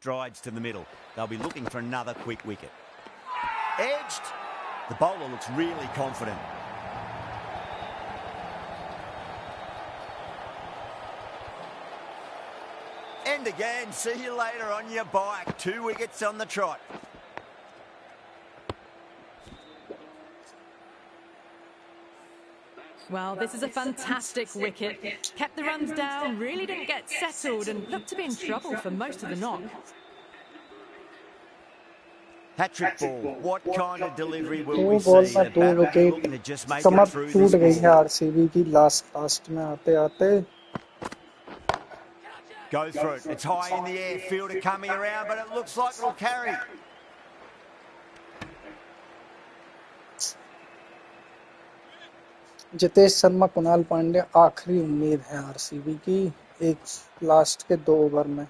strides to the middle. They'll be looking for another quick wicket. Edged. The bowler looks really confident. And again, see you later on your bike. 2 wickets on the trot. Well, this is a fantastic wicket. Kept the runs down, really didn't get settled and looked to be in trouble for most of the knock. Hat-trick ball. What kind of delivery will 2 we ball see? में The 2 batter wicket looking to just make summer it through टूट this गई है ball. RCB की last में आते आते. Go for it. It's high in the air. Fielder coming around, but it looks like it'll carry. Jitesh Sharma Kunal Pandya आखिरी उम्मीद है आरसीबी की एक लास्ट के 2 ओवर में.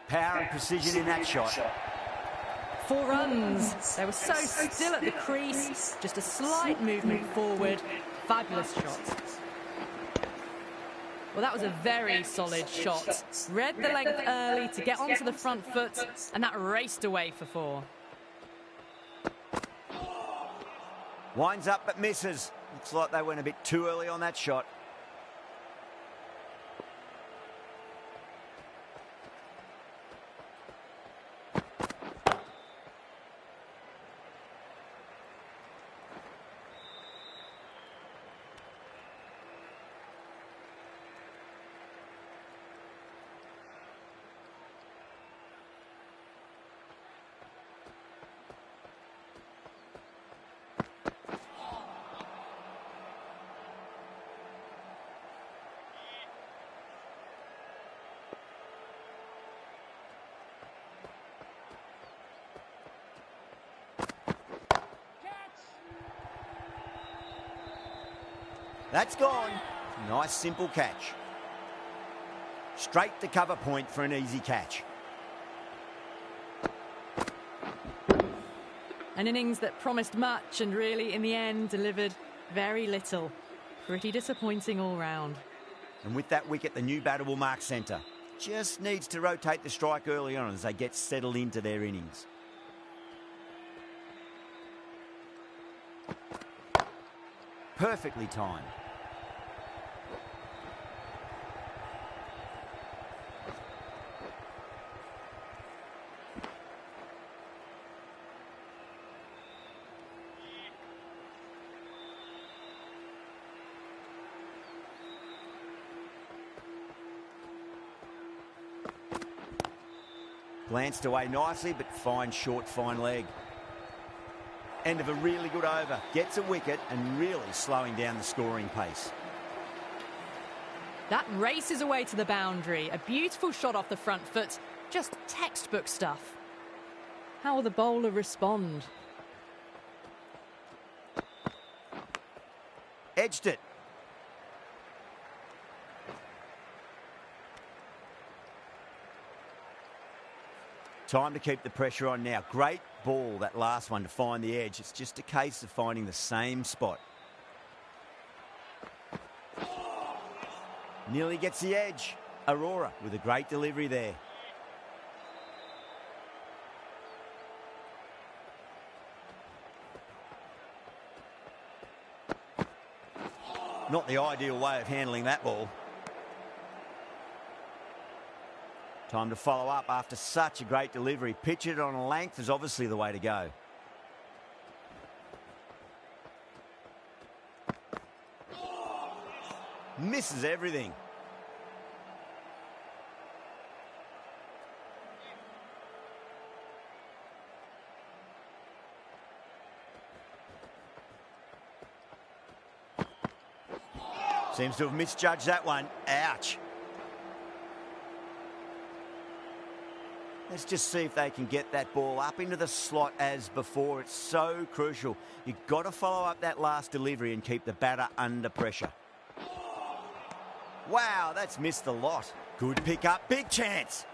Power and precision in that shot. 4 runs. They were so still at the crease. Just a slight movement forward. Fabulous shot. Well, that was a very solid shot. Read the length early to get onto the front foot, and that raced away for 4. Winds up but misses. Looks like they went a bit too early on that shot. That's gone. Nice simple catch. Straight to cover point for an easy catch. An innings that promised much and really, in the end, delivered very little. Pretty disappointing all round. And with that wicket, the new batter will mark centre. Just needs to rotate the strike early on as they get settled into their innings. Perfectly timed. Glanced away nicely, but fine short, fine leg. End of a really good over. Gets a wicket and really slowing down the scoring pace. That races away to the boundary. A beautiful shot off the front foot. Just textbook stuff. How will the bowler respond? Edged it. Time to keep the pressure on now. Great ball, that last one, to find the edge. It's just a case of finding the same spot. Nearly gets the edge. Aurora with a great delivery there. Not the ideal way of handling that ball. Time to follow up after such a great delivery. Pitch it on a length is obviously the way to go. Misses everything. Seems to have misjudged that one. Ouch. Let's just see if they can get that ball up into the slot as before. It's so crucial. You've got to follow up that last delivery and keep the batter under pressure. Wow, that's missed a lot. Good pick up, big chance.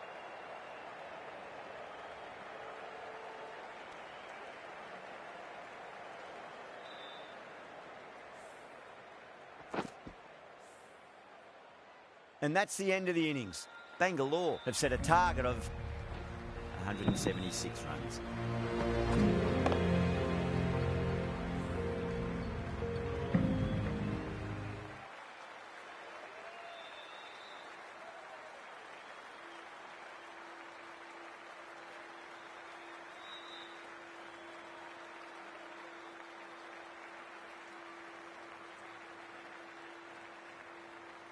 And that's the end of the innings. Bangalore have set a target of 176 runs.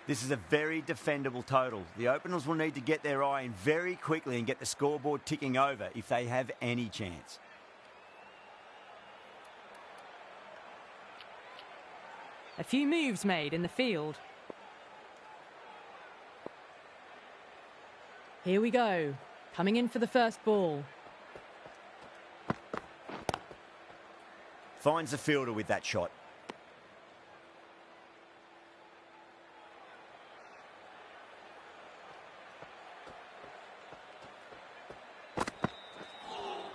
This is a very defendable total. The openers will need to get their eye in very quickly and get the scoreboard ticking over if they have any chance. A few moves made in the field. Here we go. Coming in for the first ball. Finds the fielder with that shot.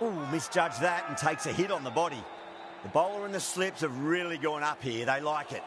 Ooh, misjudged that and takes a hit on the body. The bowler and the slips have really gone up here. They like it.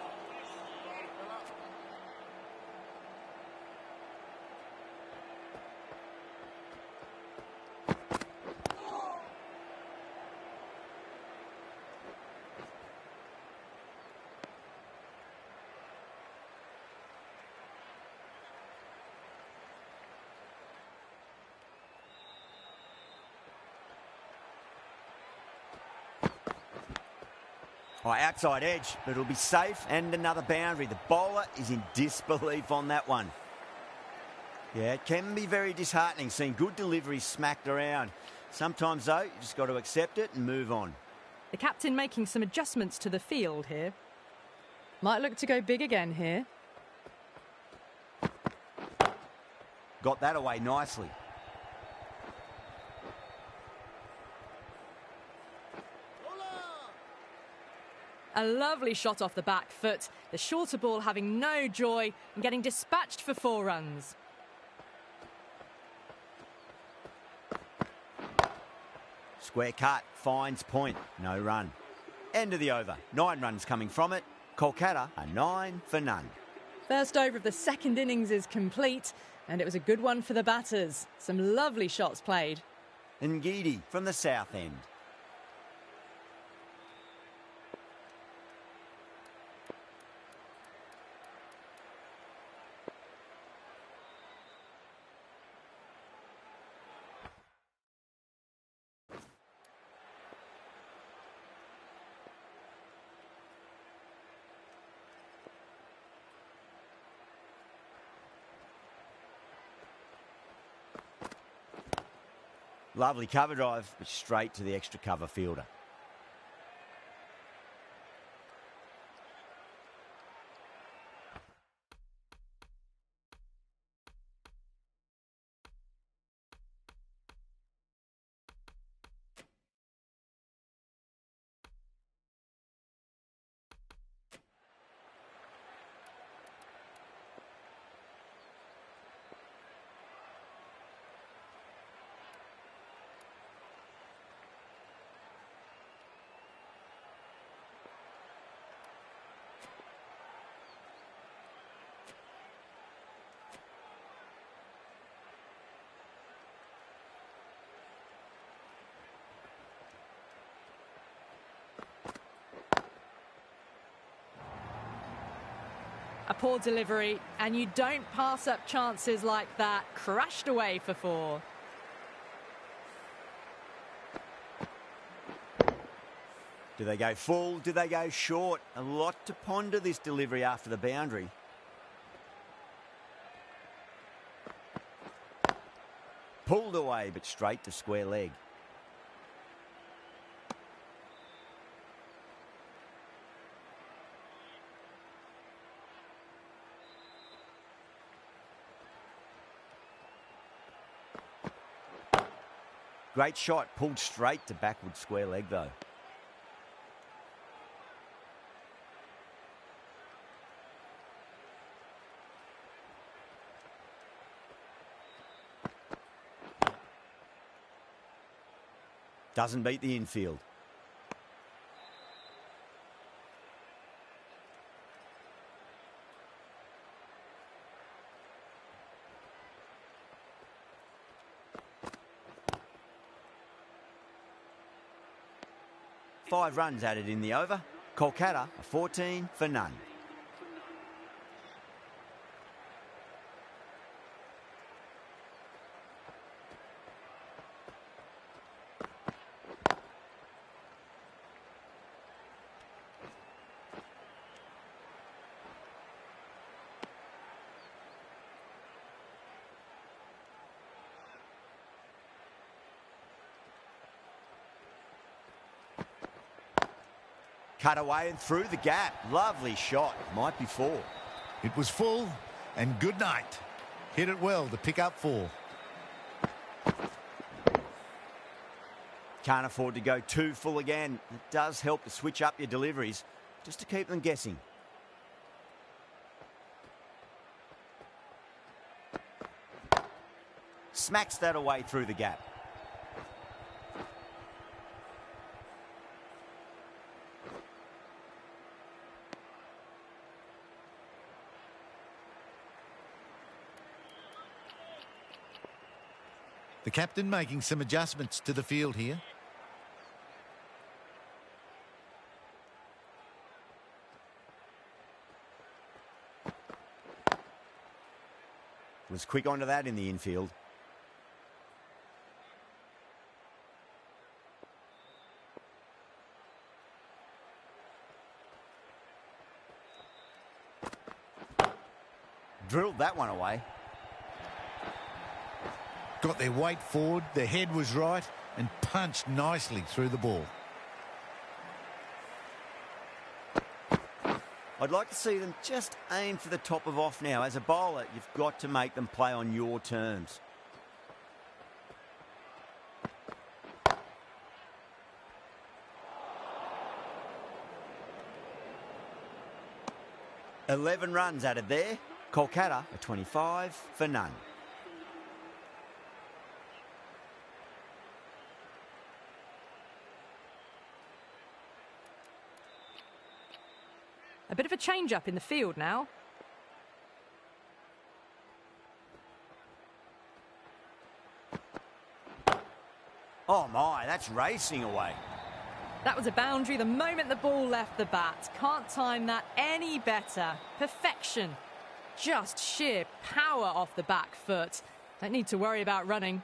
Oh, outside edge, but it'll be safe and another boundary. The bowler is in disbelief on that one. Yeah, it can be very disheartening seeing good deliveries smacked around. Sometimes, though, you just got to accept it and move on. The captain making some adjustments to the field here. Might look to go big again here. Got that away nicely. A lovely shot off the back foot. The shorter ball having no joy and getting dispatched for 4 runs. Square cut, finds point, no run. End of the over, 9 runs coming from it. Kolkata are 9 for none. First over of the second innings is complete, and it was a good one for the batters. Some lovely shots played. Ngidi from the south end. Lovely cover drive, but straight to the extra cover fielder. A poor delivery, and you don't pass up chances like that. Crashed away for 4. Do they go full? Do they go short? A lot to ponder this delivery after the boundary. Pulled away, but straight to square leg. Great shot, pulled straight to backward square leg though. Doesn't beat the infield. 5 runs added in the over. Kolkata, a 14 for none. Cut away and through the gap. Lovely shot. Might be 4. It was full, and good night. Hit it well to pick up 4. Can't afford to go too full again. It does help to switch up your deliveries, just to keep them guessing. Smacks that away through the gap. The captain making some adjustments to the field here. Was quick onto that in the infield. Drilled that one away. Got their weight forward, their head was right, and punched nicely through the ball. I'd like to see them just aim for the top of off now. As a bowler, you've got to make them play on your terms. "11 runs added there. Kolkata, a 25 for none. A bit of a change-up in the field now. Oh my, that's racing away. That was a boundary the moment the ball left the bat. Can't time that any better. Perfection. Just sheer power off the back foot. Don't need to worry about running.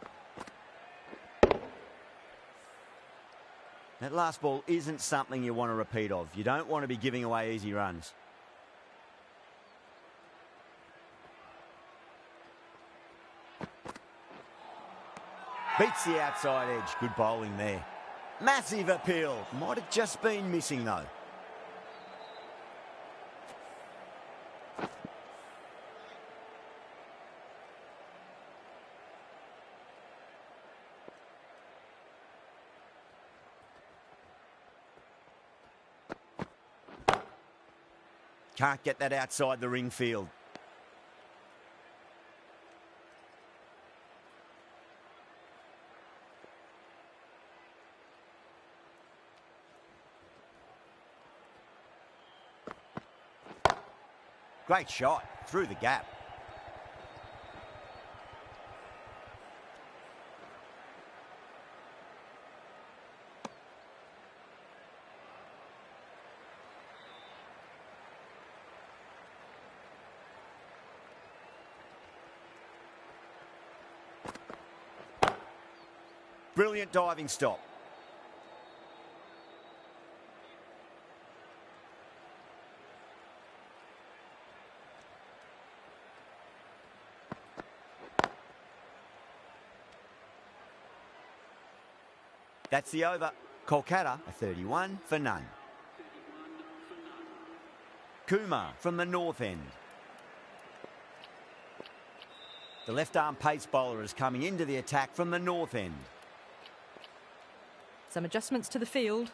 That last ball isn't something you want to repeat of. You don't want to be giving away easy runs. Beats the outside edge. Good bowling there. Massive appeal. Might have just been missing though. Can't get that outside the ring field. Great shot through the gap. Brilliant diving stop. That's the over. Kolkata, a 31 for none. Kumar from the north end. The left-arm pace bowler is coming into the attack from the north end. Some adjustments to the field.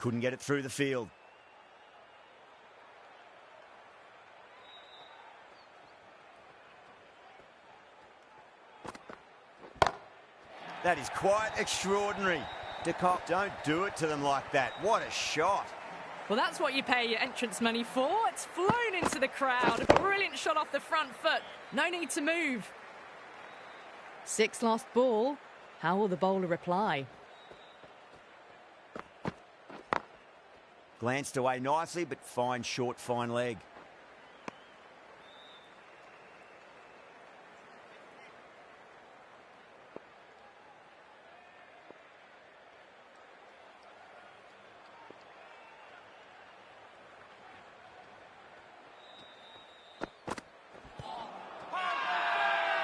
Couldn't get it through the field. That is quite extraordinary. De Kock, don't do it to them like that. What a shot. Well, that's what you pay your entrance money for. It's flown into the crowd. A brilliant shot off the front foot. No need to move. 6 lost ball. How will the bowler reply? Glanced away nicely, but fine short, fine leg.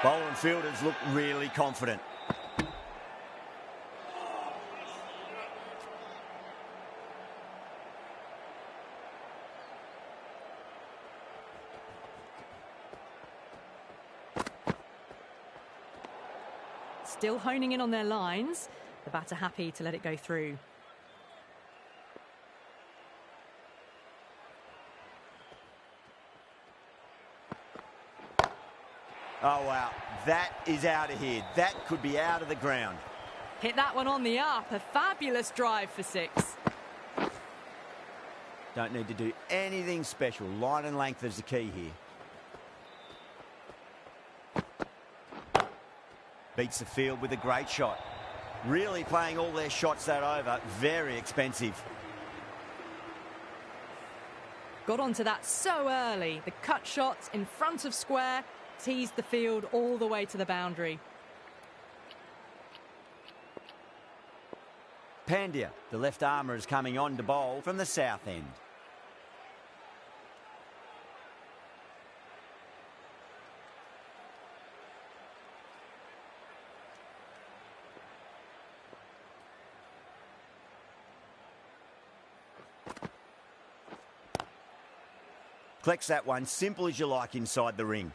Bowler and fielders look really confident. Still honing in on their lines. The batter happy to let it go through. Oh, wow. That is out of here. That could be out of the ground. Hit that one on the up. A fabulous drive for 6. Don't need to do anything special. Line and length is the key here. Beats the field with a great shot. Really playing all their shots that over. Very expensive. Got onto that so early. The cut shot in front of square. Teased the field all the way to the boundary. Pandya, the left armour, is coming on to bowl from the south end. Collects that one, simple as you like, inside the ring.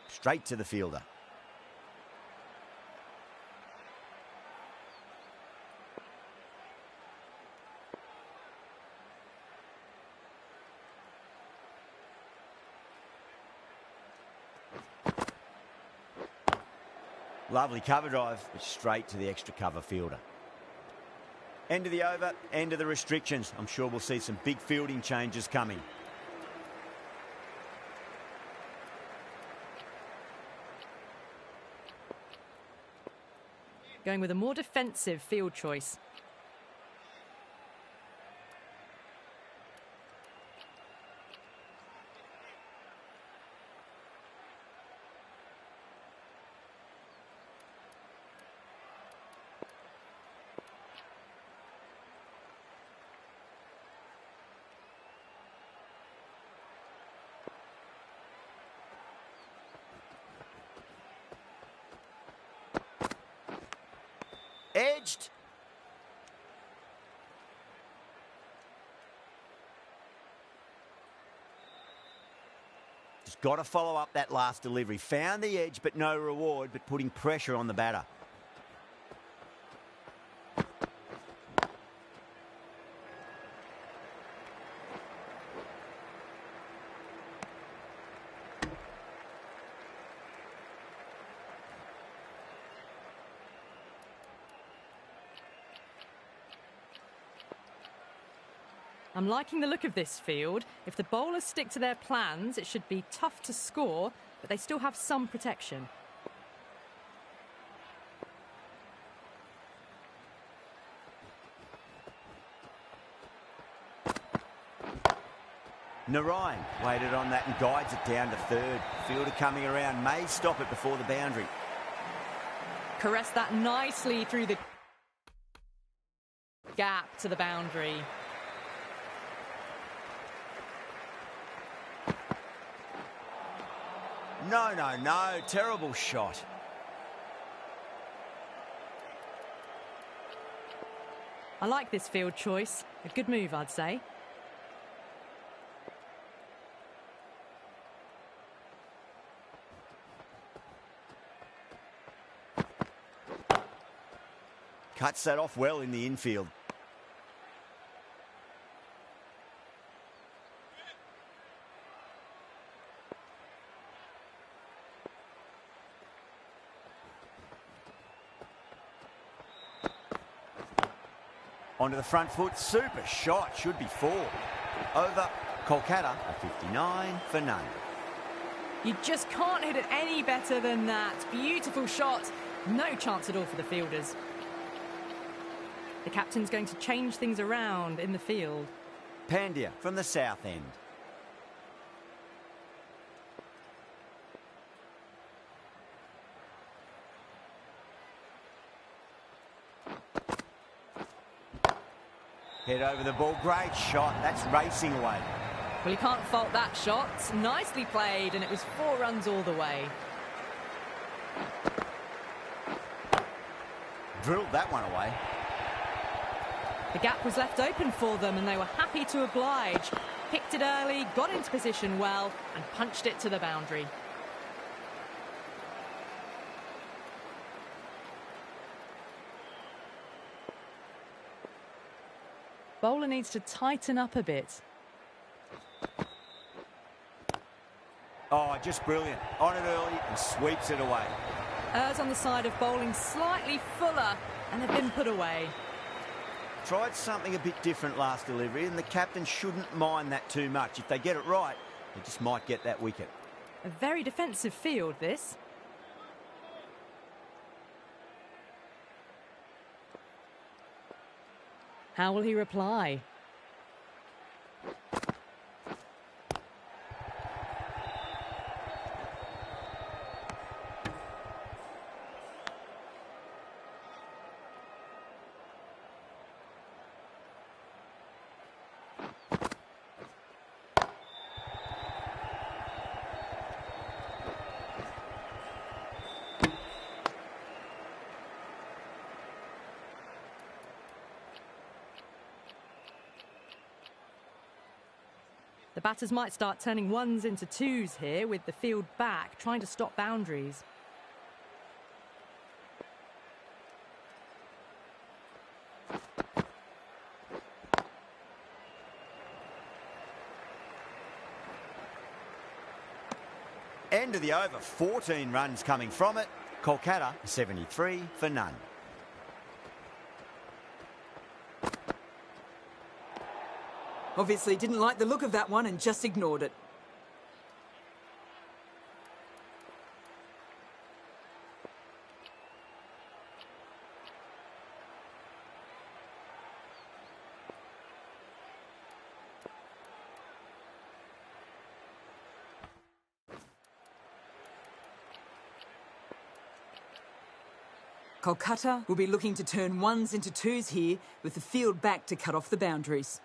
Straight to the fielder. Lovely cover drive, but straight to the extra cover fielder. End of the over, end of the restrictions. I'm sure we'll see some big fielding changes coming. Going with a more defensive field choice. edged. Just got to follow up that last delivery. Found the edge, but no reward, but putting pressure on the batter. I'm liking the look of this field. If the bowlers stick to their plans, it should be tough to score, but they still have some protection. Narayan waited on that and guides it down to third. Fielder coming around may stop it before the boundary. Caressed that nicely through the gap to the boundary. No. Terrible shot. I like this field choice. A good move, I'd say. Cuts that off well in the infield. Onto the front foot, super shot, should be 4. Over Kolkata, a 59 for none. You just can't hit it any better than that. Beautiful shot. No chance at all for the fielders. The captain's going to change things around in the field. Pandya from the south end. Head over the ball, great shot, that's racing away. Well, you can't fault that shot. Nicely played, and it was 4 runs all the way. Drilled that one away. The gap was left open for them, and they were happy to oblige. Picked it early, got into position well, and punched it to the boundary. Bowler needs to tighten up a bit. Oh, just brilliant. On it early and sweeps it away. Errs on the side of bowling slightly fuller, and they've been put away. Tried something a bit different last delivery, and the captain shouldn't mind that too much. If they get it right, they just might get that wicket. A very defensive field, this. How will he reply? The batters might start turning 1s into 2s here with the field back, trying to stop boundaries. End of the over, 14 runs coming from it. Kolkata, 73 for none. Obviously didn't like the look of that one and just ignored it. Kolkata will be looking to turn 1s into 2s here with the field back to cut off the boundaries.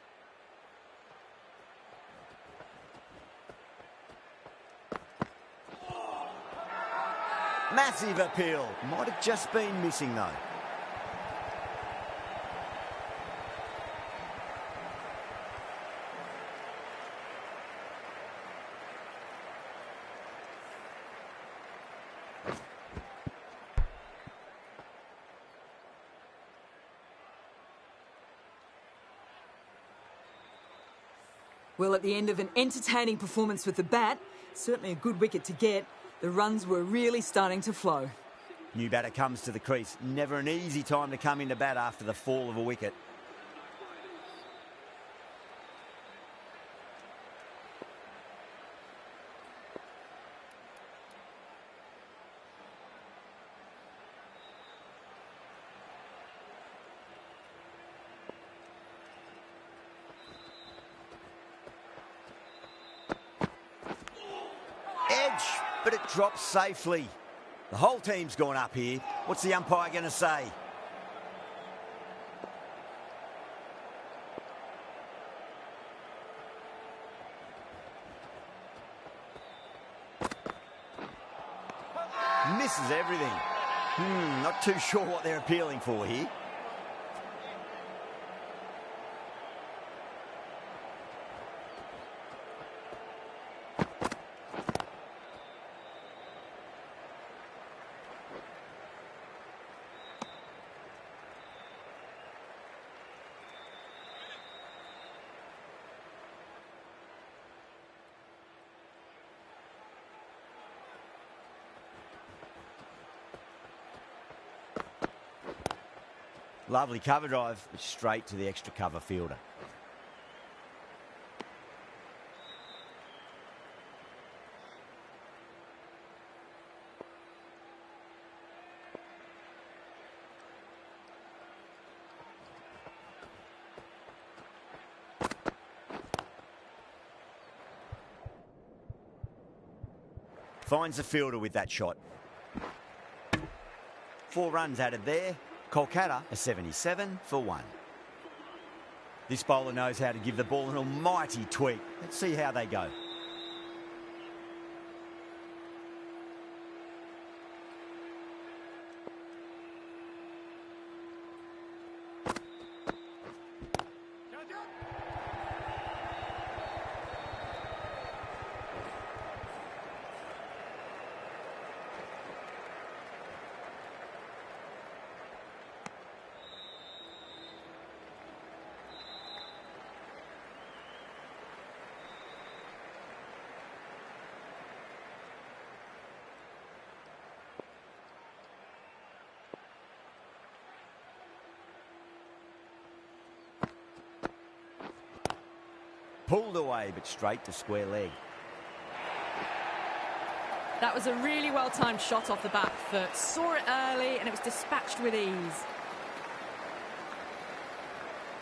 Massive appeal. Might have just been missing though. Well, at the end of an entertaining performance with the bat, certainly a good wicket to get, the runs were really starting to flow. New batter comes to the crease. Never an easy time to come into bat after the fall of a wicket. Edge, but it drops safely. The whole team's gone up here. What's the umpire going to say? Misses everything. Not too sure what they're appealing for here. Lovely cover drive, straight to the extra cover fielder. Finds the fielder with that shot. 4 runs added there. Kolkata a 77 for 1. This bowler knows how to give the ball an almighty tweak. Let's see how they go. Pulled away, but straight to square leg. That was a really well-timed shot off the back foot. Saw it early and it was dispatched with ease.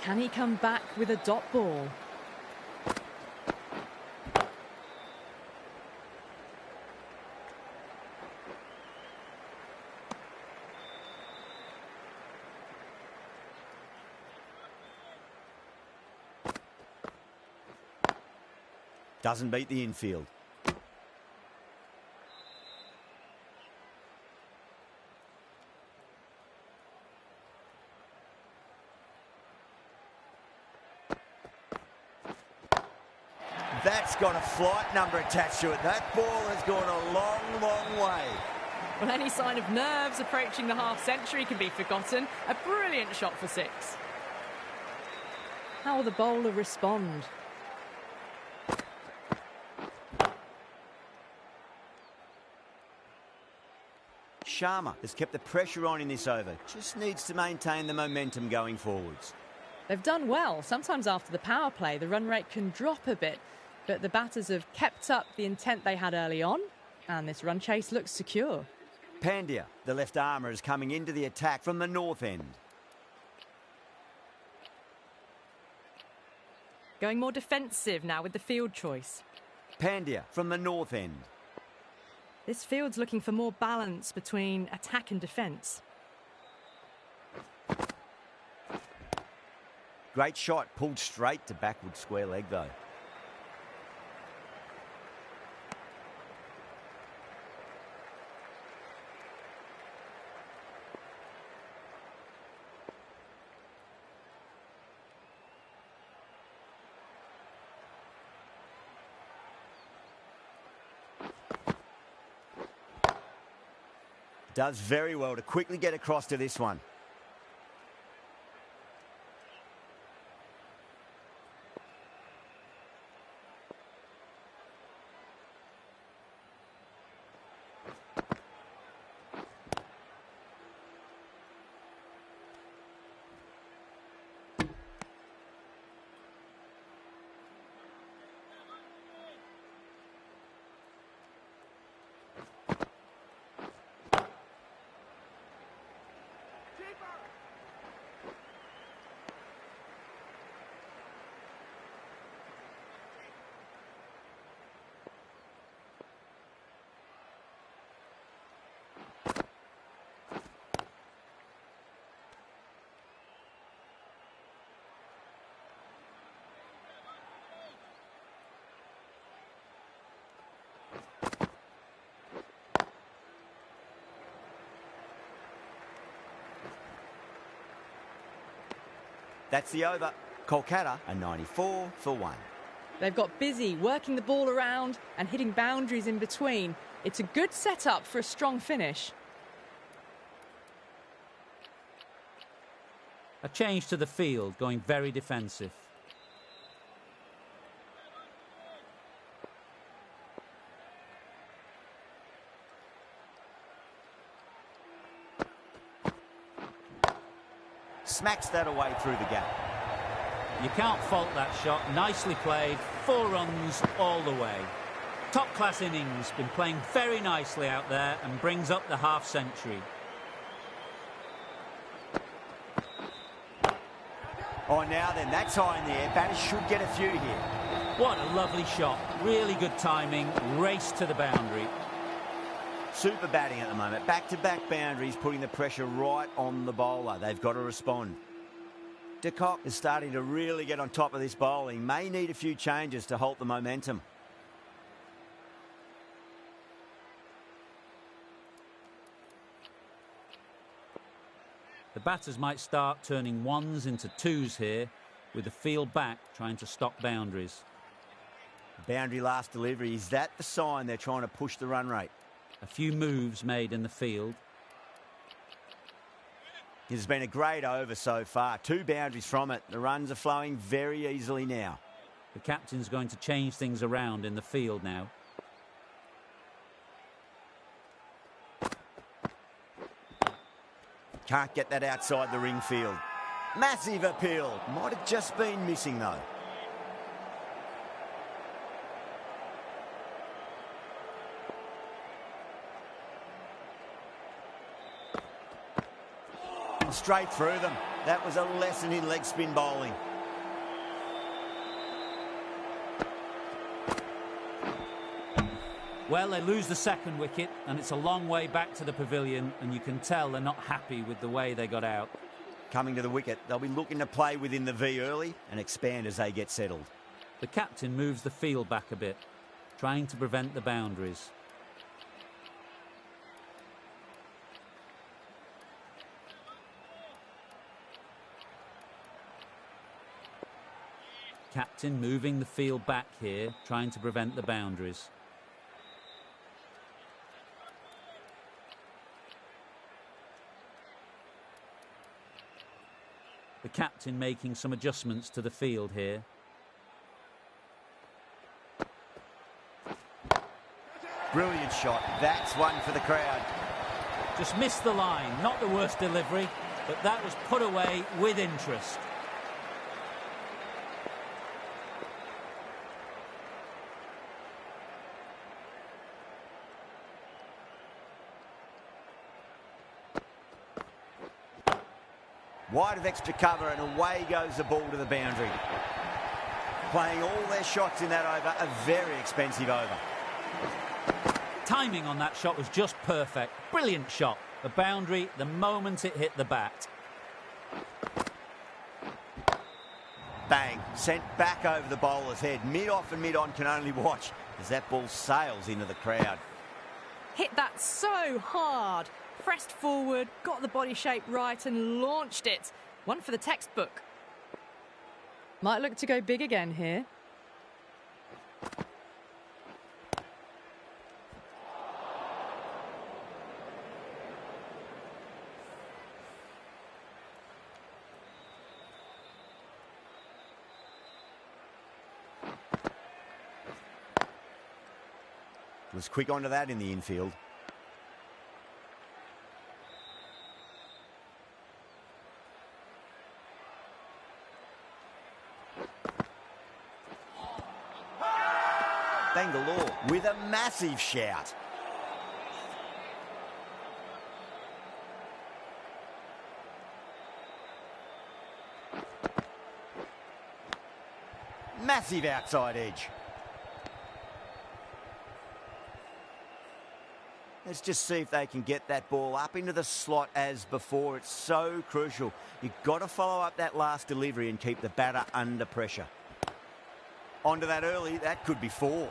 Can he come back with a dot ball? Doesn't beat the infield. That's got a flight number attached to it. That ball has gone a long, long way. Well, any sign of nerves approaching the half-century can be forgotten. A brilliant shot for 6. How will the bowler respond? Sharma has kept the pressure on in this over. Just needs to maintain the momentum going forwards. They've done well. Sometimes after the power play, the run rate can drop a bit, but the batters have kept up the intent they had early on, and this run chase looks secure. Pandya, the left armour, is coming into the attack from the north end. Going more defensive now with the field choice. Pandya from the north end. This field's looking for more balance between attack and defence. Great shot, pulled straight to backward square leg though. Does very well to quickly get across to this one. That's the over. Kolkata are 94 for 1. They've got busy working the ball around and hitting boundaries in between. It's a good setup for a strong finish. A change to the field, going very defensive. Smacks that away through the gap. You can't fault that shot. Nicely played. 4 runs all the way. Top-class innings. Been playing very nicely out there and brings up the half-century. Oh, now then, that's high in the air. Batters should get a few here. What a lovely shot. Really good timing. Race to the boundary. Super batting at the moment. Back-to-back boundaries, putting the pressure right on the bowler. They've got to respond. De Kock is starting to really get on top of this bowling. May need a few changes to halt the momentum. The batters might start turning 1s into 2s here, with the field back, trying to stop boundaries. Boundary last delivery. Is that the sign they're trying to push the run rate? A few moves made in the field. It's been a great over so far. 2 boundaries from it. The runs are flowing very easily now. The captain's going to change things around in the field now. Can't get that outside the ring field. Massive appeal. Might have just been missing though. Straight through them. That was a lesson in leg spin bowling. Well, they lose the second wicket, and it's a long way back to the pavilion, and you can tell they're not happy with the way they got out. Coming to the wicket, they'll be looking to play within the V early and expand as they get settled. The captain moves the field back a bit, trying to prevent the boundaries. Captain moving the field back here, trying to prevent the boundaries. The captain making some adjustments to the field here. Brilliant shot. That's one for the crowd. Just missed the line. Not the worst delivery, but that was put away with interest. Wide of extra cover and away goes the ball to the boundary. Playing all their shots in that over, a very expensive over. Timing on that shot was just perfect. Brilliant shot. The boundary the moment it hit the bat. Bang. Sent back over the bowler's head. Mid-off and mid-on can only watch as that ball sails into the crowd. Hit that so hard. Pressed forward, got the body shape right and launched it. One for the textbook. Might look to go big again here. Was quick onto that in the infield. Bangalore with a massive shout. Massive outside edge. Let's just see if they can get that ball up into the slot as before. It's so crucial. You've got to follow up that last delivery and keep the batter under pressure. Onto that early, that could be 4.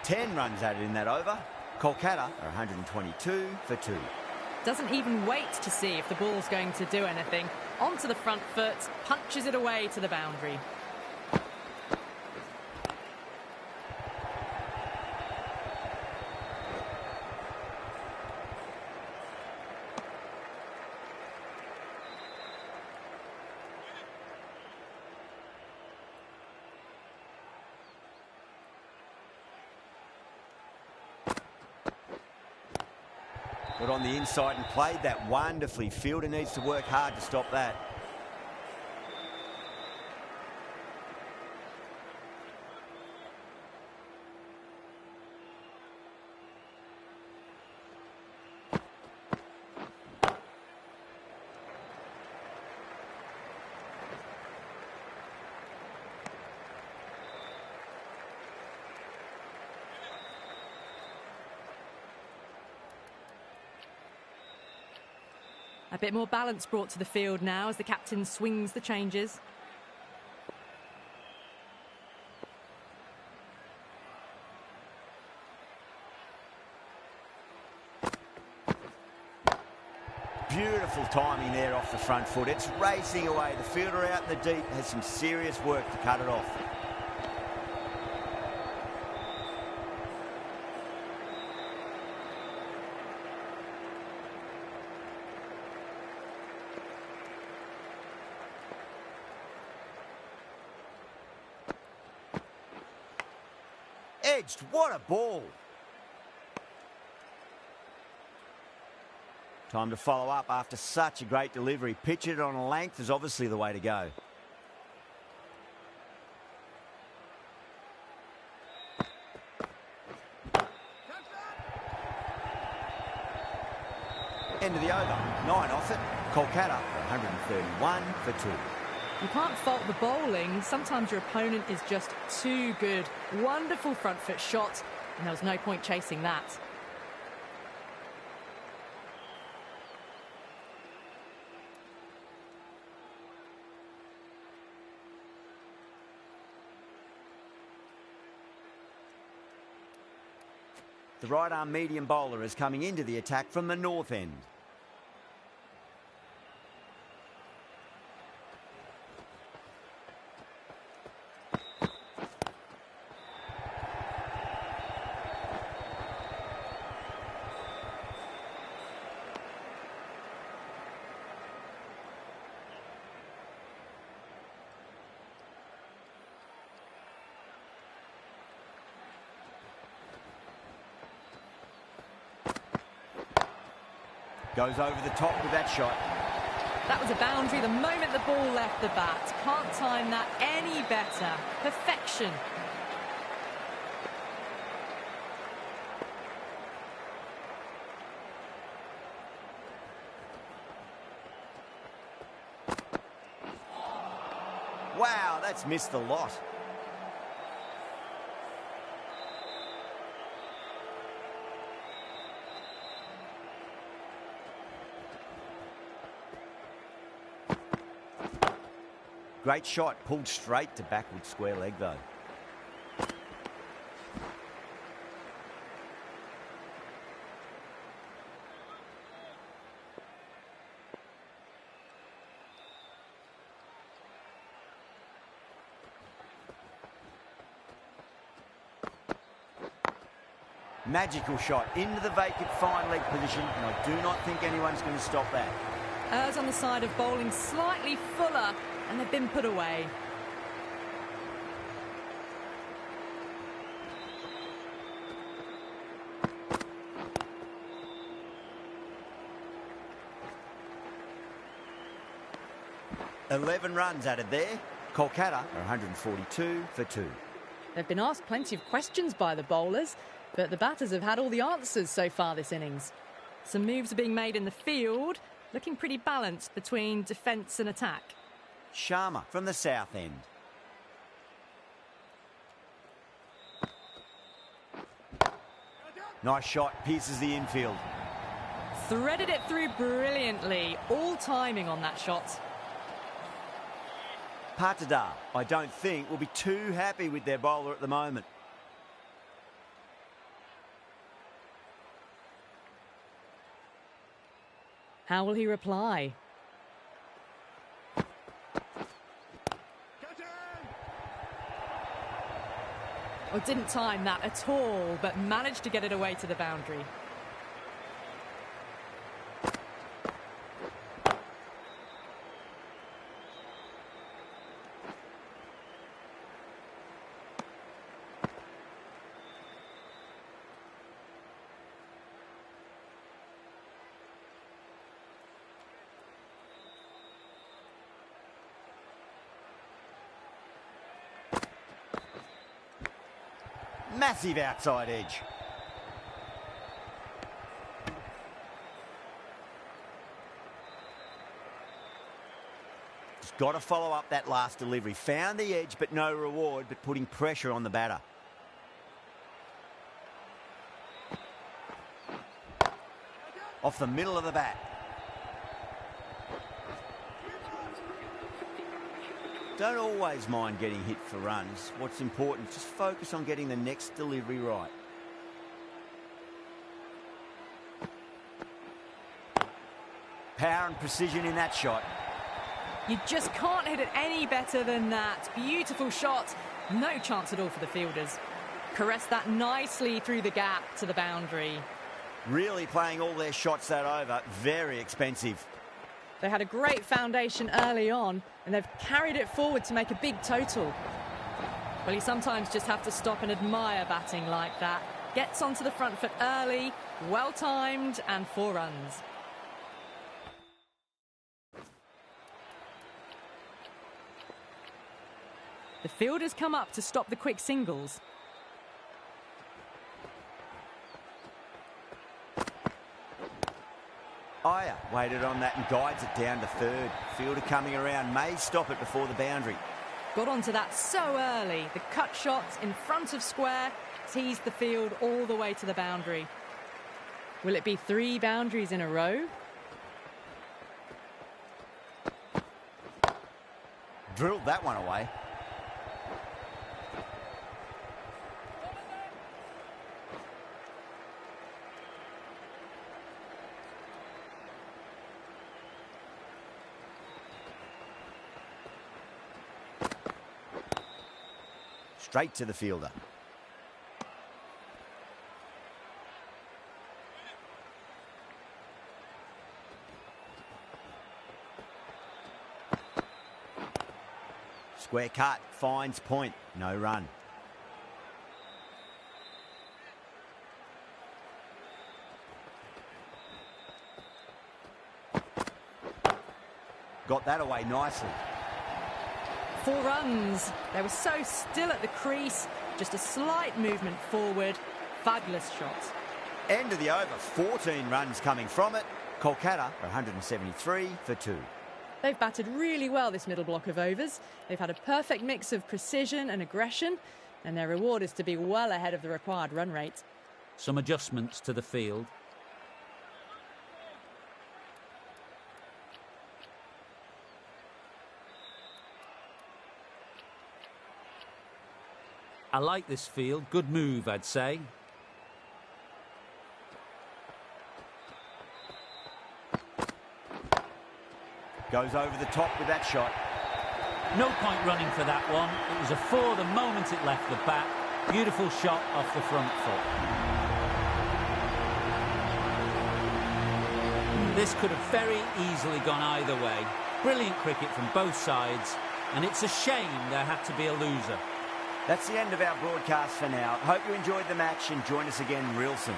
10 runs added in that over. Kolkata are 122 for 2. Doesn't even wait to see if the ball's going to do anything. Onto the front foot, punches it away to the boundary. Got on the inside and played that wonderfully. Fielder needs to work hard to stop that. A bit more balance brought to the field now as the captain swings the changes. Beautiful timing there off the front foot. It's racing away. The fielder out in the deep has some serious work to cut it off. Edged, what a ball. Time to follow up after such a great delivery. Pitch it on a length is obviously the way to go. End of the over. 9 off it. Kolkata 131 for 2. You can't fault the bowling. Sometimes your opponent is just too good. Wonderful front foot shot, and there was no point chasing that. The right arm medium bowler is coming into the attack from the north end. Goes over the top with that shot. That was a boundary the moment the ball left the bat. Can't time that any better. Perfection. Wow, that's missed the lot. Great shot, pulled straight to backward square leg though. Magical shot into the vacant fine leg position, and I do not think anyone's going to stop that. Errs on the side of bowling slightly fuller, and they've been put away. $11 runs added there. Kolkata are 142 for 2. They've been asked plenty of questions by the bowlers, but the batters have had all the answers so far this innings. Some moves are being made in the field, looking pretty balanced between defence and attack. Sharma from the south end. Nice shot, pierces the infield. Threaded it through brilliantly, all timing on that shot. Patadar, I don't think, will be too happy with their bowler at the moment. How will he reply? Oh, didn't time that at all, but managed to get it away to the boundary. Massive outside edge. He's got to follow up that last delivery. Found the edge, but no reward, but putting pressure on the batter. Off the middle of the bat. Don't always mind getting hit for runs. What's important, just focus on getting the next delivery right. Power and precision in that shot. You just can't hit it any better than that. Beautiful shot. No chance at all for the fielders. Caress that nicely through the gap to the boundary. Really playing all their shots that over. Very expensive. They had a great foundation early on, and they've carried it forward to make a big total. Well, you sometimes just have to stop and admire batting like that. Gets onto the front foot early, well-timed, and 4 runs. The fielders come up to stop the quick singles. Aya waited on that and guides it down to third. Fielder coming around, may stop it before the boundary. Got onto that so early. The cut shot in front of square teased the field all the way to the boundary. Will it be 3 boundaries in a row? Drilled that one away. Straight to the fielder. Square cut, finds point, no run. Got that away nicely. 4 runs. They were so still at the crease. Just a slight movement forward. Fabulous shot. End of the over. 14 runs coming from it. Kolkata are 173 for 2. They've batted really well this middle block of overs. They've had a perfect mix of precision and aggression, and their reward is to be well ahead of the required run rate. Some adjustments to the field. I like this field. Good move, I'd say. Goes over the top with that shot. No point running for that one. It was a 4 the moment it left the bat. Beautiful shot off the front foot. This could have very easily gone either way. Brilliant cricket from both sides, and it's a shame there had to be a loser. That's the end of our broadcast for now. Hope you enjoyed the match and join us again real soon.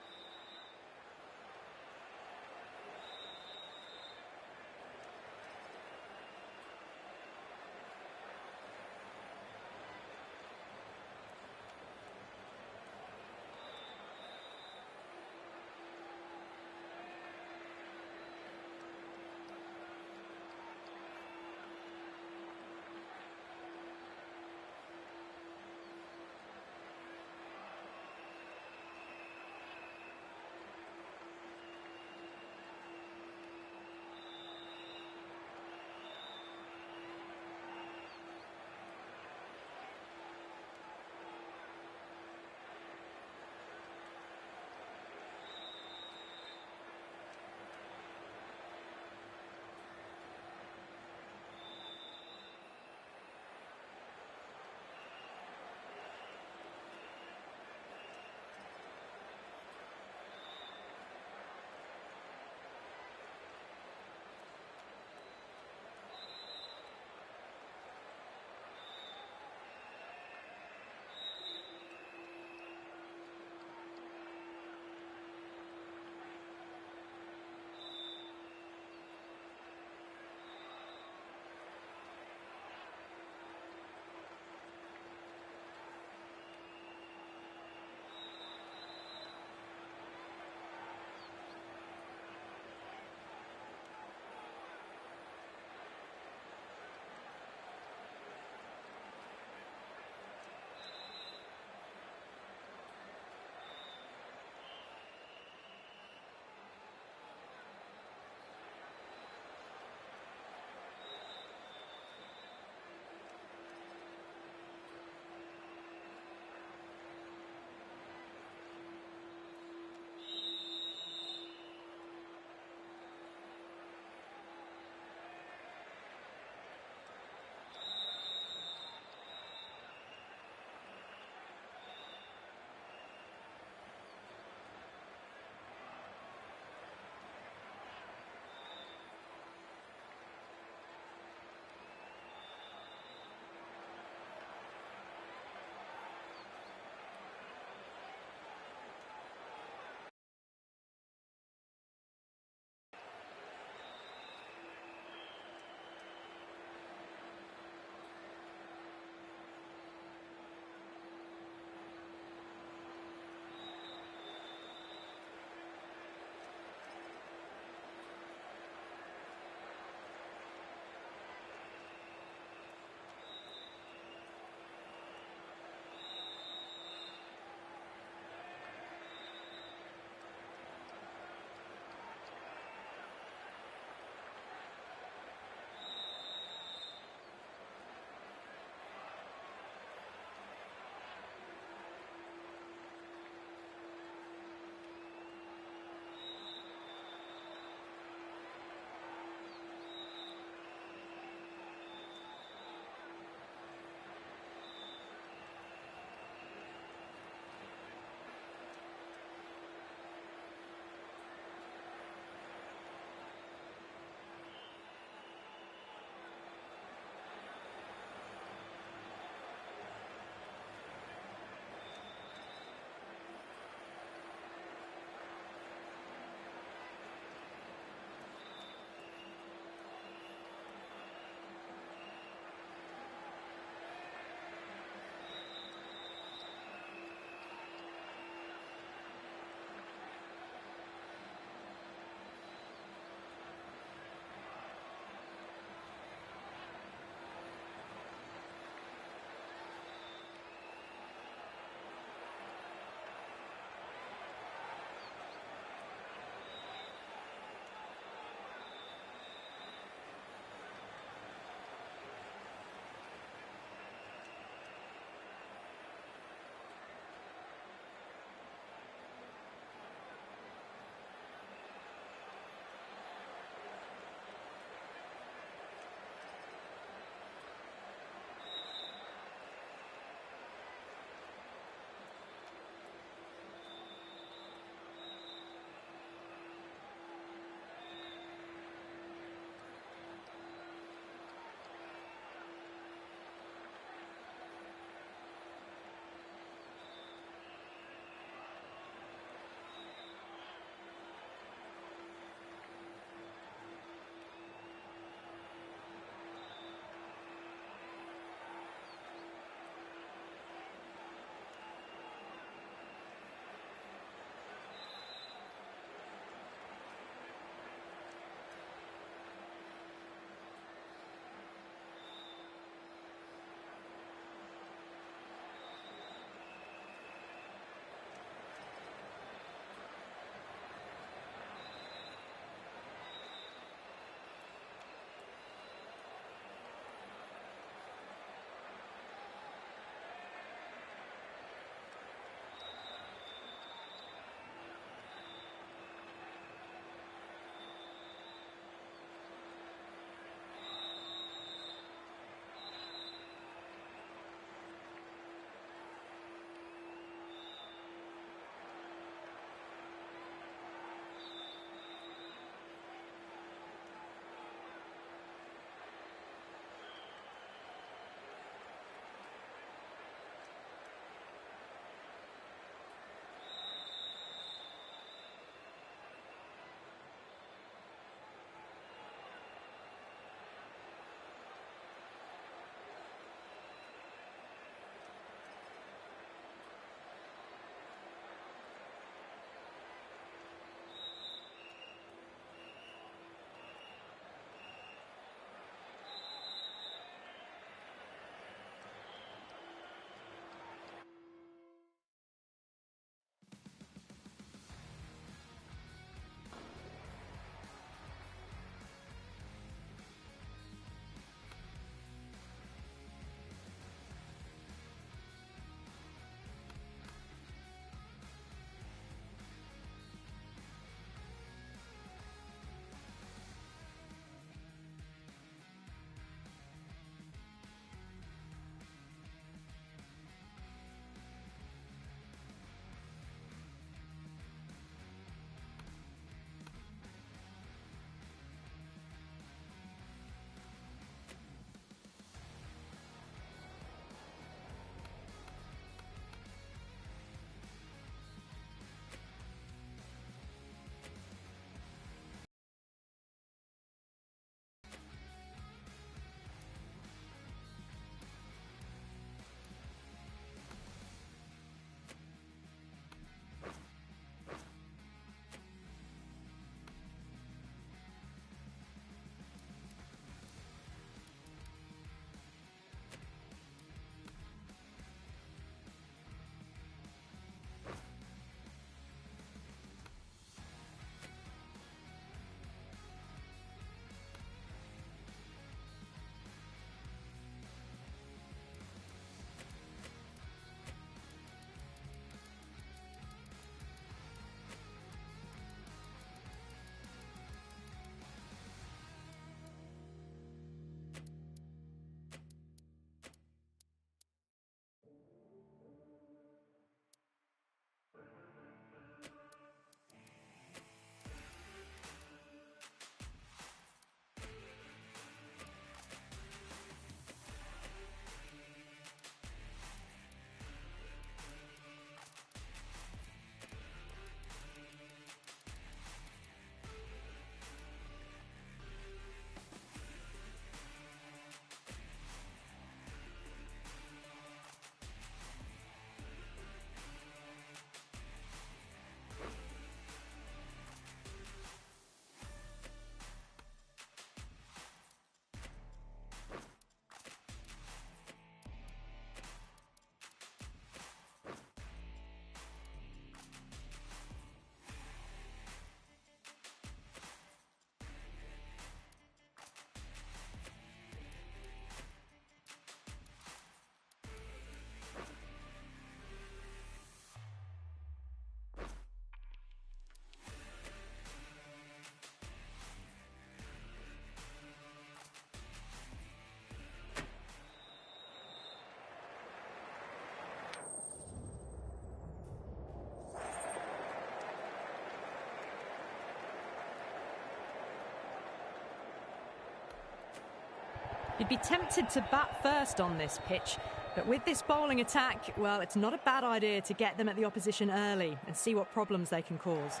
You'd be tempted to bat first on this pitch, but with this bowling attack, well, it's not a bad idea to get them at the opposition early and see what problems they can cause.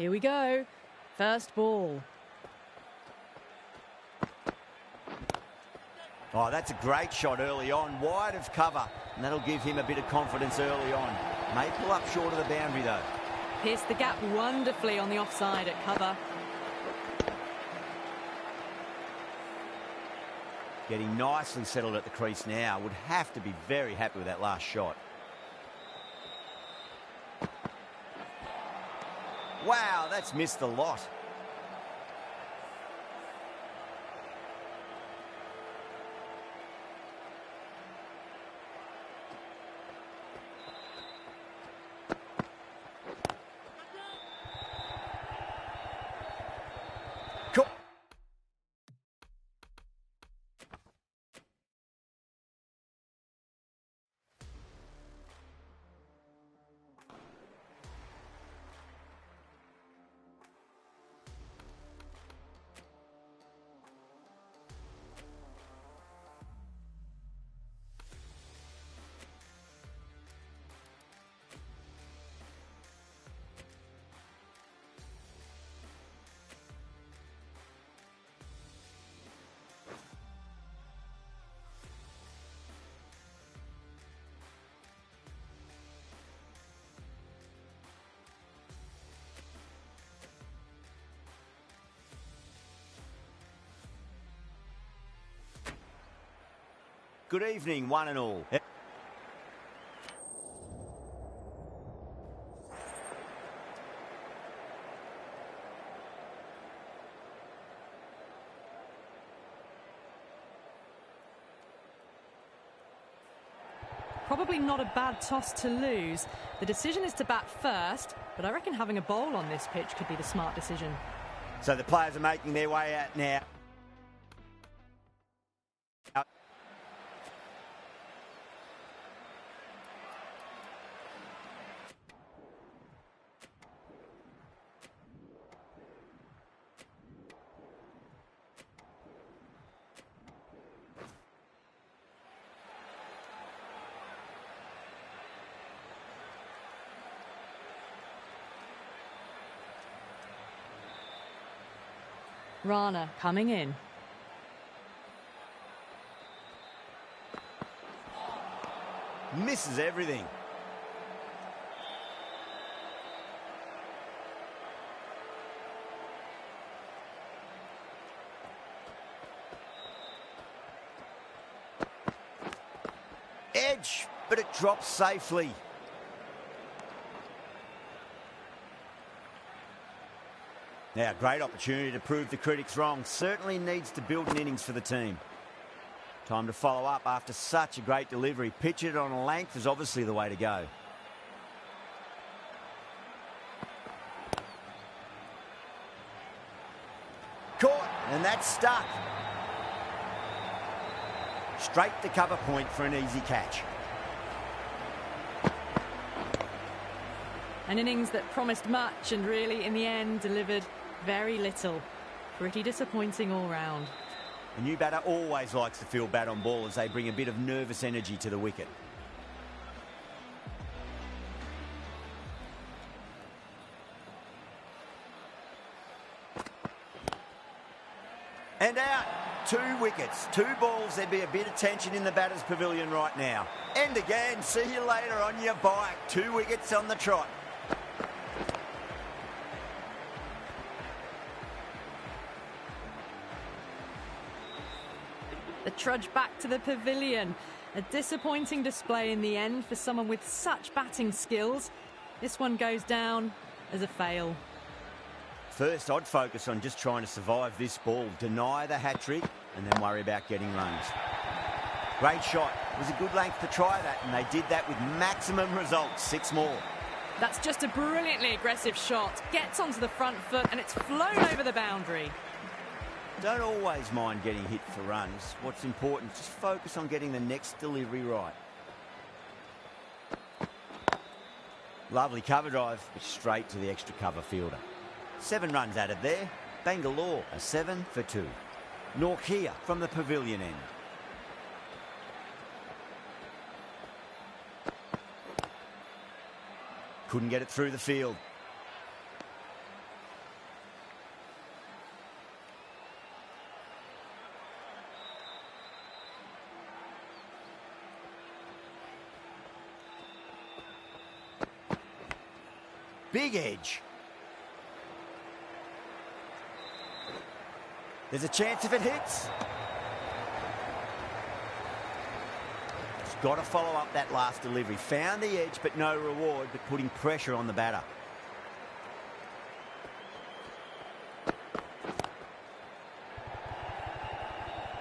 Here we go. First ball. Oh, that's a great shot early on, wide of cover, and that'll give him a bit of confidence early on. May pull up short of the boundary, though. Pierced the gap wonderfully on the offside at cover. Getting nicely settled at the crease now. Would have to be very happy with that last shot. Wow, that's missed a lot. Cool. Good evening, one and all. Probably not a bad toss to lose. The decision is to bat first, but I reckon having a bowl on this pitch could be the smart decision. So the players are making their way out now. Rana coming in. Misses everything. Edge, but it drops safely. Now, great opportunity to prove the critics wrong. Certainly needs to build an innings for the team. Time to follow up after such a great delivery. Pitch it on a length is obviously the way to go. Caught, and that's stuck. Straight to cover point for an easy catch. An innings that promised much and really, in the end, delivered very little. Pretty disappointing all round. A new batter always likes to feel bat on ball as they bring a bit of nervous energy to the wicket. And out. 2 wickets, 2 balls. There'd be a bit of tension in the batter's pavilion right now. And again, see you later on your bike. 2 wickets on the trot. The trudge back to the pavilion. A disappointing display in the end for someone with such batting skills. This one goes down as a fail. First, I'd focus on just trying to survive this ball, deny the hat-trick, and then worry about getting runs. Great shot. It was a good length to try that, and they did that with maximum results. 6 more. That's just a brilliantly aggressive shot. Gets onto the front foot, and it's flown over the boundary. Don't always mind getting hit for runs. What's important, just focus on getting the next delivery right. Lovely cover drive, but straight to the extra cover fielder. 7 runs added there. Bangalore, a 7 for 2. Norkia from the pavilion end. Couldn't get it through the field. big edge. There's a chance if it hits. He's got to follow up that last delivery. Found the edge, but no reward, but putting pressure on the batter.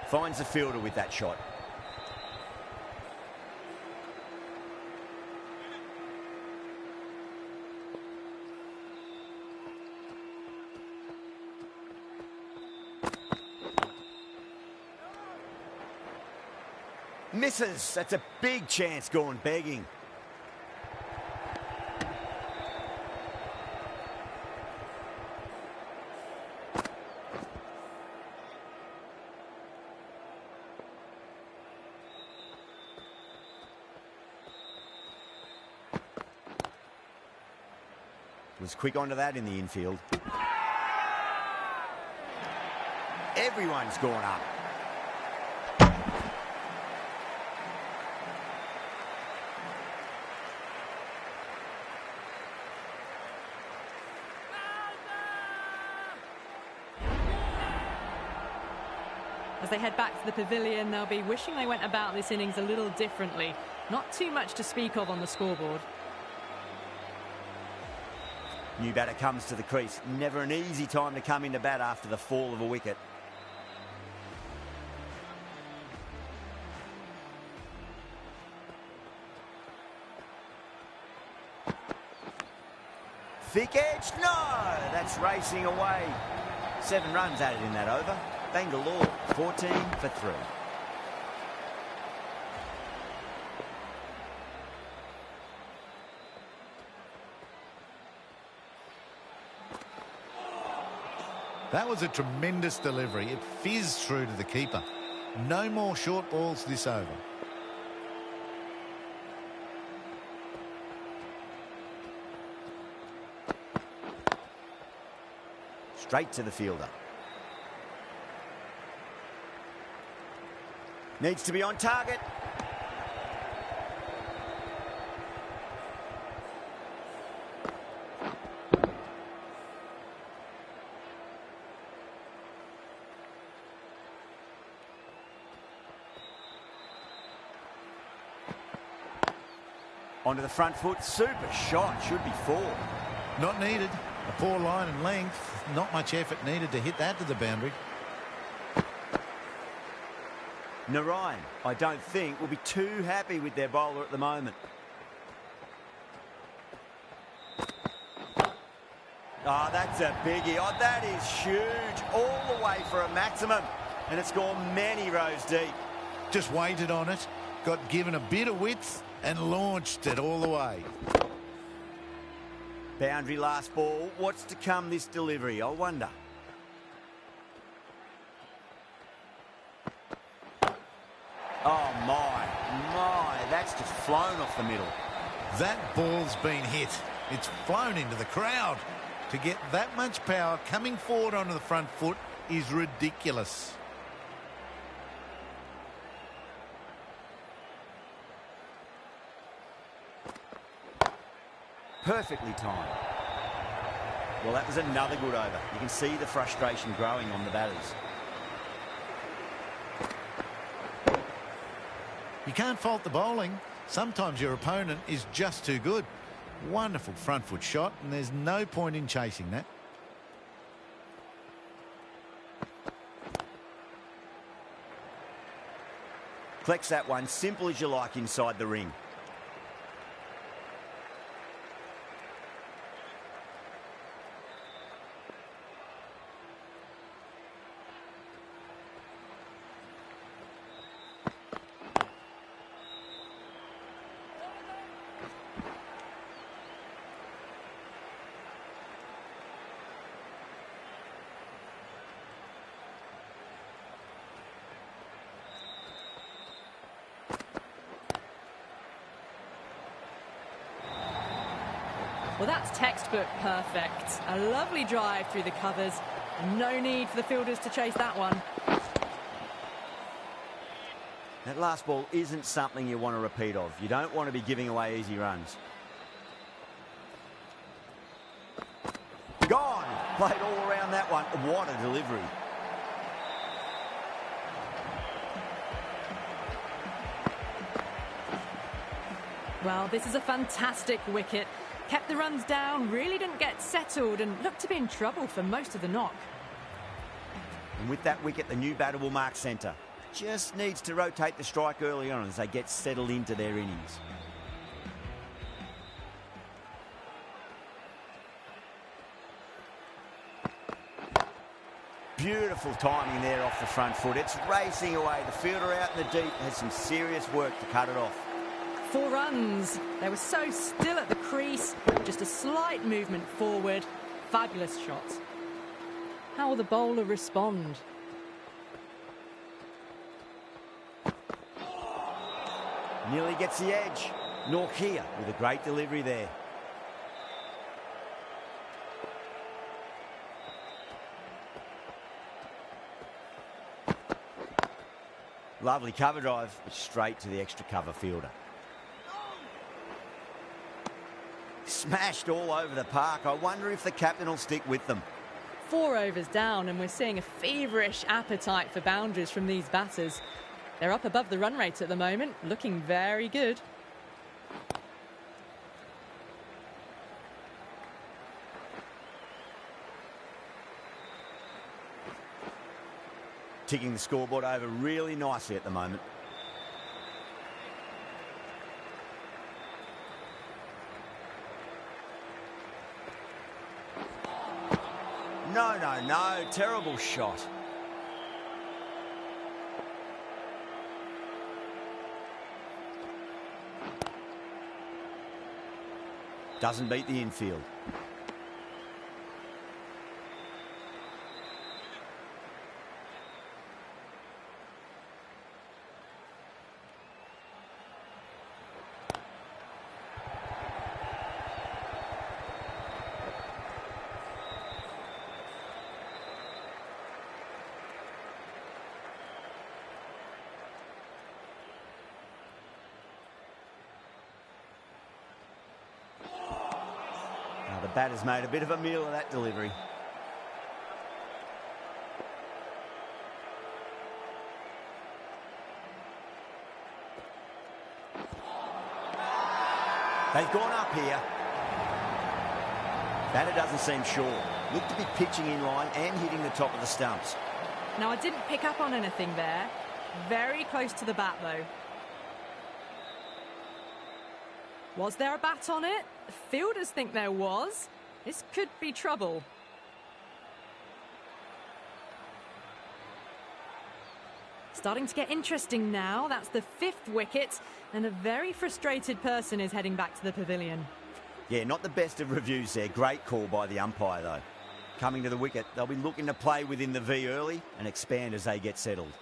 Finds the fielder with that shot. Misses. That's a big chance gone begging. Was quick onto that in the infield. Everyone's gone up. As they head back to the pavilion, they'll be wishing they went about this innings a little differently. Not too much to speak of on the scoreboard. New batter comes to the crease. Never an easy time to come into bat after the fall of a wicket. Thick edge, no! That's racing away. 7 runs added in that over. Bangalore, 14 for 3. That was a tremendous delivery. It fizzed through to the keeper. No more short balls this over. Straight to the fielder. Needs to be on target. Onto the front foot. Super shot. Should be 4. Not needed. A poor line and length. Not much effort needed to hit that to the boundary. Narayan, I don't think, will be too happy with their bowler at the moment. Oh, that's a biggie. Oh, that is huge. All the way for a maximum. And it's gone many rows deep. Just waited on it. Got given a bit of width and launched it all the way. Boundary last ball. What's to come this delivery? I wonder. Oh, my. That's just flown off the middle. That ball's been hit. It's flown into the crowd. To get that much power coming forward onto the front foot is ridiculous. Perfectly timed. Well, that was another good over. You can see the frustration growing on the batters. You can't fault the bowling. Sometimes your opponent is just too good. Wonderful front foot shot, and there's no point in chasing that. Collects that one, simple as you like inside the ring. Well, that's textbook perfect. A lovely drive through the covers. And no need for the fielders to chase that one. That last ball isn't something you want to repeat of. You don't want to be giving away easy runs. played all around that one. What a delivery. Well, this is a fantastic wicket. Kept the runs down, really didn't get settled and looked to be in trouble for most of the knock. And with that wicket, the new batter will mark centre. Just needs to rotate the strike early on as they get settled into their innings. Beautiful timing there off the front foot. It's racing away. The fielder out in the deep has some serious work to cut it off. 4 runs. They were so still at the crease. Just a slight movement forward. Fabulous shot. How will the bowler respond? Nearly gets the edge. Norkia with a great delivery there. Lovely cover drive, but straight to the extra cover fielder. Smashed all over the park. I wonder if the captain will stick with them. 4 overs down, and we're seeing a feverish appetite for boundaries from these batters. They're up above the run rate at the moment, looking very good. Ticking the scoreboard over really nicely at the moment. No, no, no. Terrible shot. Doesn't beat the infield. The batter's made a bit of a meal of that delivery. They've gone up here. Batter doesn't seem sure. Looked to be pitching in line and hitting the top of the stumps. Now, I didn't pick up on anything there. Very close to the bat, though. Was there a bat on it? The fielders think there was. This could be trouble. Starting to get interesting now. That's the 5th wicket, and a very frustrated person is heading back to the pavilion. Yeah, not the best of reviews there. Great call by the umpire, though. Coming to the wicket, they'll be looking to play within the V early and expand as they get settled.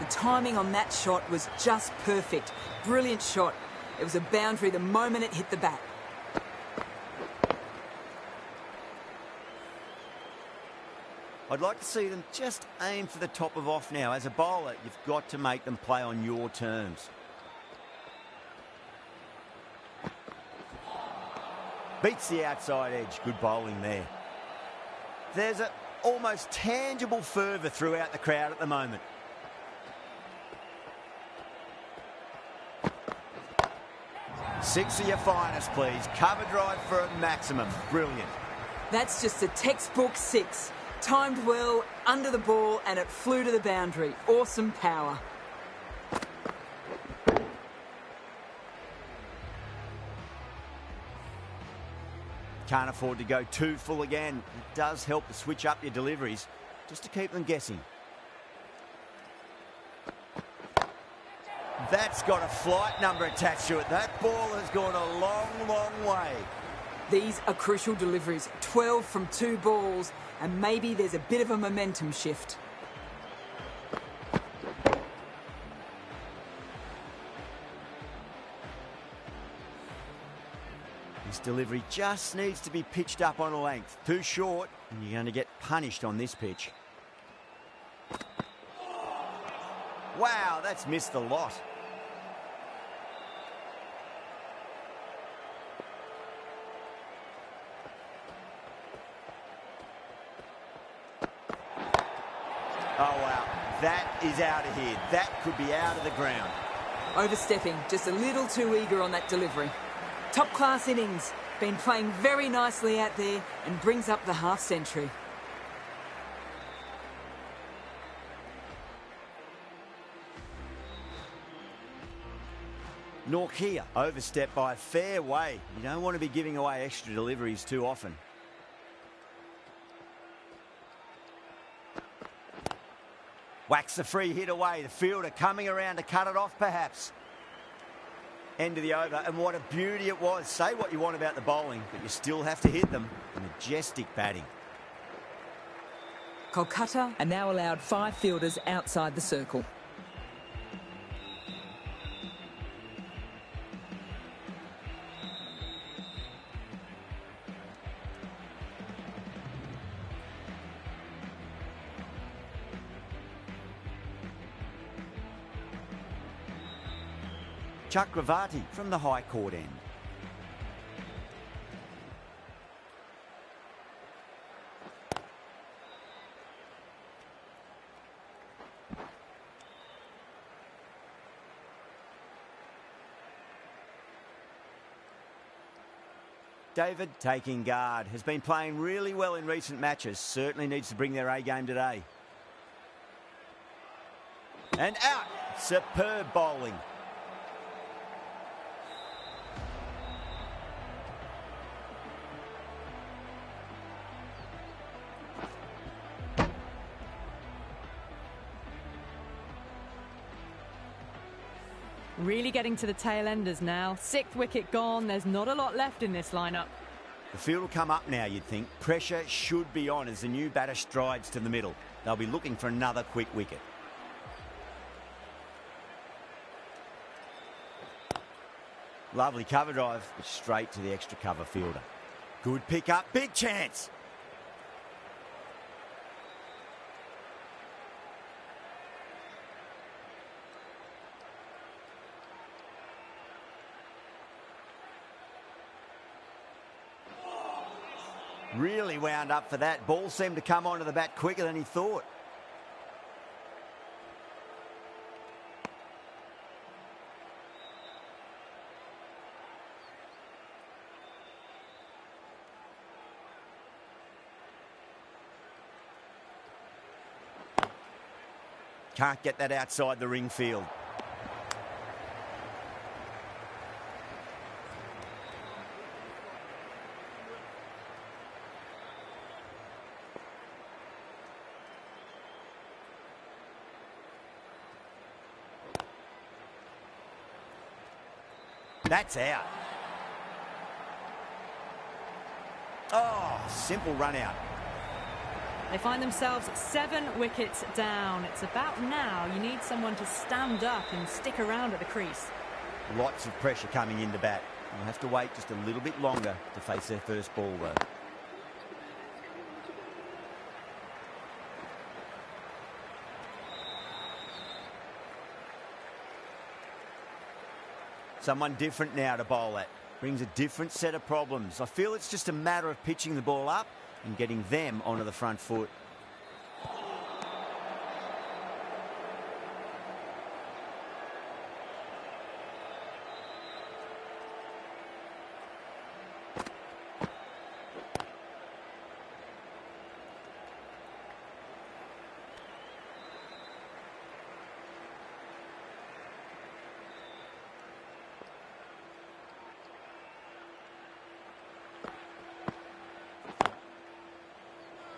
The timing on that shot was just perfect. Brilliant shot. It was a boundary the moment it hit the bat. I'd like to see them just aim for the top of off now. As a bowler, you've got to make them play on your terms. Beats the outside edge. Good bowling there. There's an almost tangible fervour throughout the crowd at the moment. Six of your finest, please. Cover drive for a maximum. Brilliant. That's just a textbook 6. Timed well, under the ball, and it flew to the boundary. Awesome power. Can't afford to go too full again. It does help to switch up your deliveries just to keep them guessing. That's got a flight number attached to it. That ball has gone a long, long way. These are crucial deliveries. 12 from 2 balls, and maybe there's a bit of a momentum shift. This delivery just needs to be pitched up on a length. Too short, and you're going to get punished on this pitch. Wow, that's missed a lot. is out of here. That could be out of the ground. Overstepping, just a little too eager on that delivery. Top-class innings. Been playing very nicely out there and brings up the half-century. Norkia overstepped by a fair way. You don't want to be giving away extra deliveries too often. Whacks the free hit away. The fielder coming around to cut it off perhaps. End of the over, and what a beauty it was. Say what you want about the bowling, but you still have to hit them. Majestic batting. Kolkata are now allowed 5 fielders outside the circle. Chakravarti from the high court end. David taking guard. Has been playing really well in recent matches. Certainly needs to bring their A game today. And out. Superb bowling. Really getting to the tail enders now. 6th wicket gone. There's not a lot left in this lineup. The field will come up now, you'd think. Pressure should be on as the new batter strides to the middle. They'll be looking for another quick wicket. Lovely cover drive, straight to the extra cover fielder. Good pick up, big chance. Really wound up for that. Ball seemed to come onto the bat quicker than he thought. Can't get that outside the ring field. That's out. Oh, simple run out. They find themselves 7 wickets down. It's about now you need someone to stand up and stick around at the crease. Lots of pressure coming into bat. They'll have to wait just a little bit longer to face their first ball though. Someone different now to bowl at. Brings a different set of problems. I feel it's just a matter of pitching the ball up and getting them onto the front foot.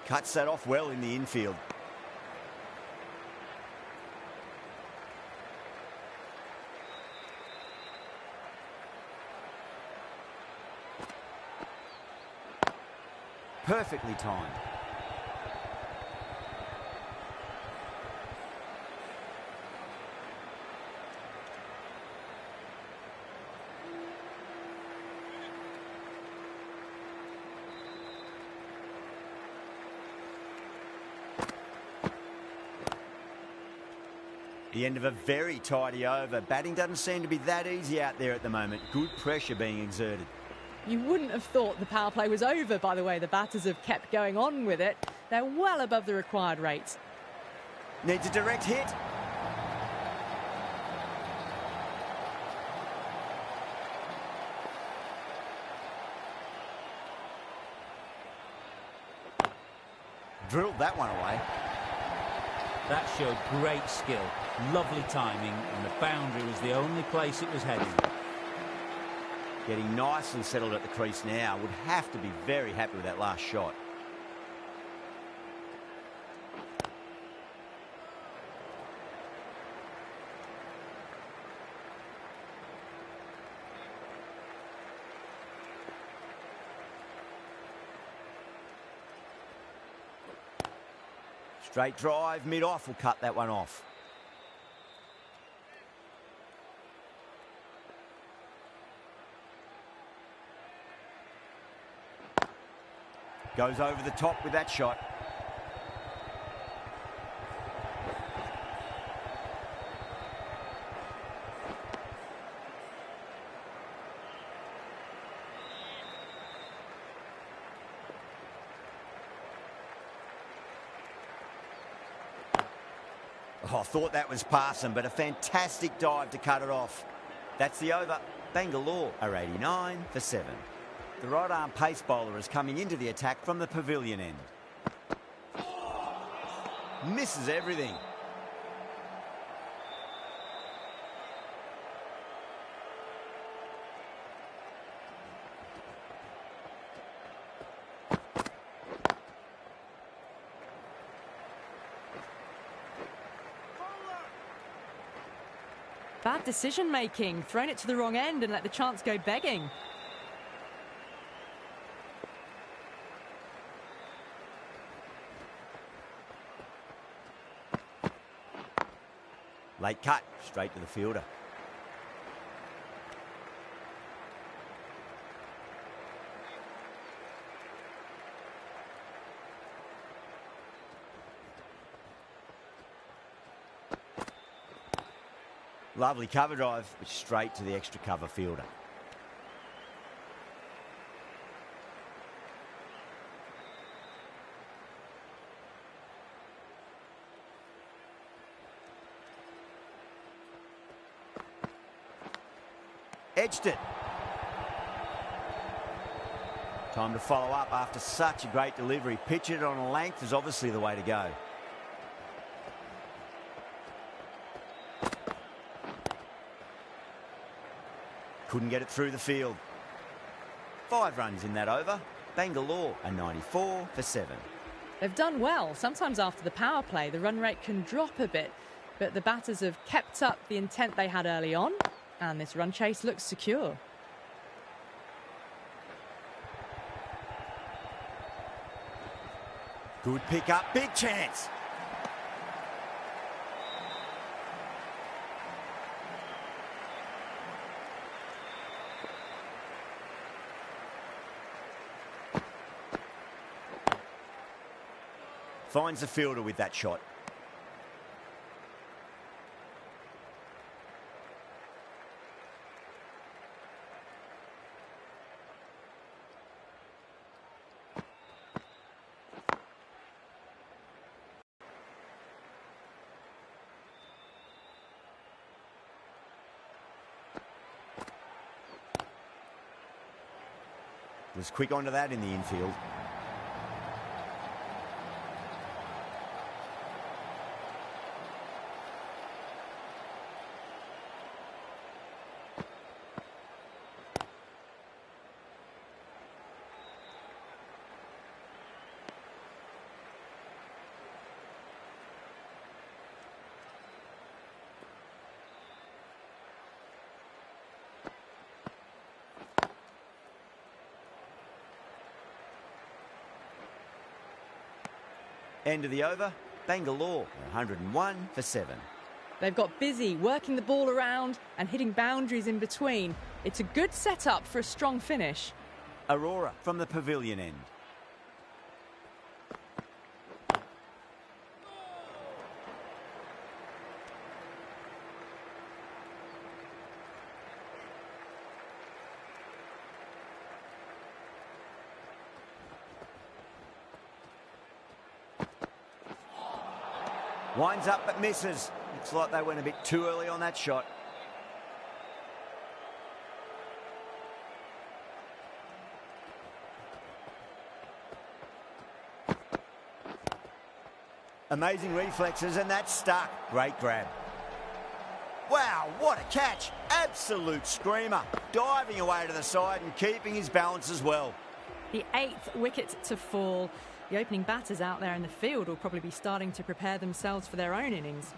Cuts that off well in the infield. Perfectly timed. The end of a very tidy over. Batting doesn't seem to be that easy out there at the moment. Good pressure being exerted. You wouldn't have thought the power play was over by the way the batters have kept going on with it. They're well above the required rate. Needs a direct hit. Drilled that one away. That showed great skill, lovely timing, and the boundary was the only place it was heading. Getting nicely settled at the crease now. Would have to be very happy with that last shot. Straight drive, mid-off will cut that one off. Goes over the top with that shot. Oh, I thought that was passing, but a fantastic dive to cut it off. That's the over. Bangalore are 89 for 7. The right arm pace bowler is coming into the attack from the pavilion end. Misses everything. Bad decision making, thrown it to the wrong end and let the chance go begging. Late cut, straight to the fielder. Lovely cover drive, but straight to the extra cover fielder. Edged it. Time to follow up after such a great delivery. Pitch it on a length is obviously the way to go. Couldn't get it through the field. 5 runs in that over. Bangalore are 94 for 7. They've done well. Sometimes after the power play, the run rate can drop a bit, but the batters have kept up the intent they had early on, and this run chase looks secure. Good pick up, big chance. Finds the fielder with that shot. Was quick onto that in the infield. End of the over, Bangalore, 101 for 7. They've got busy working the ball around and hitting boundaries in between. It's a good setup for a strong finish. Aurora from the pavilion end. Winds up but misses. Looks like they went a bit too early on that shot. Amazing reflexes, and that's stuck. Great grab. Wow, what a catch. Absolute screamer. Diving away to the side and keeping his balance as well. The 8th wicket to fall. The opening batters out there in the field will probably be starting to prepare themselves for their own innings.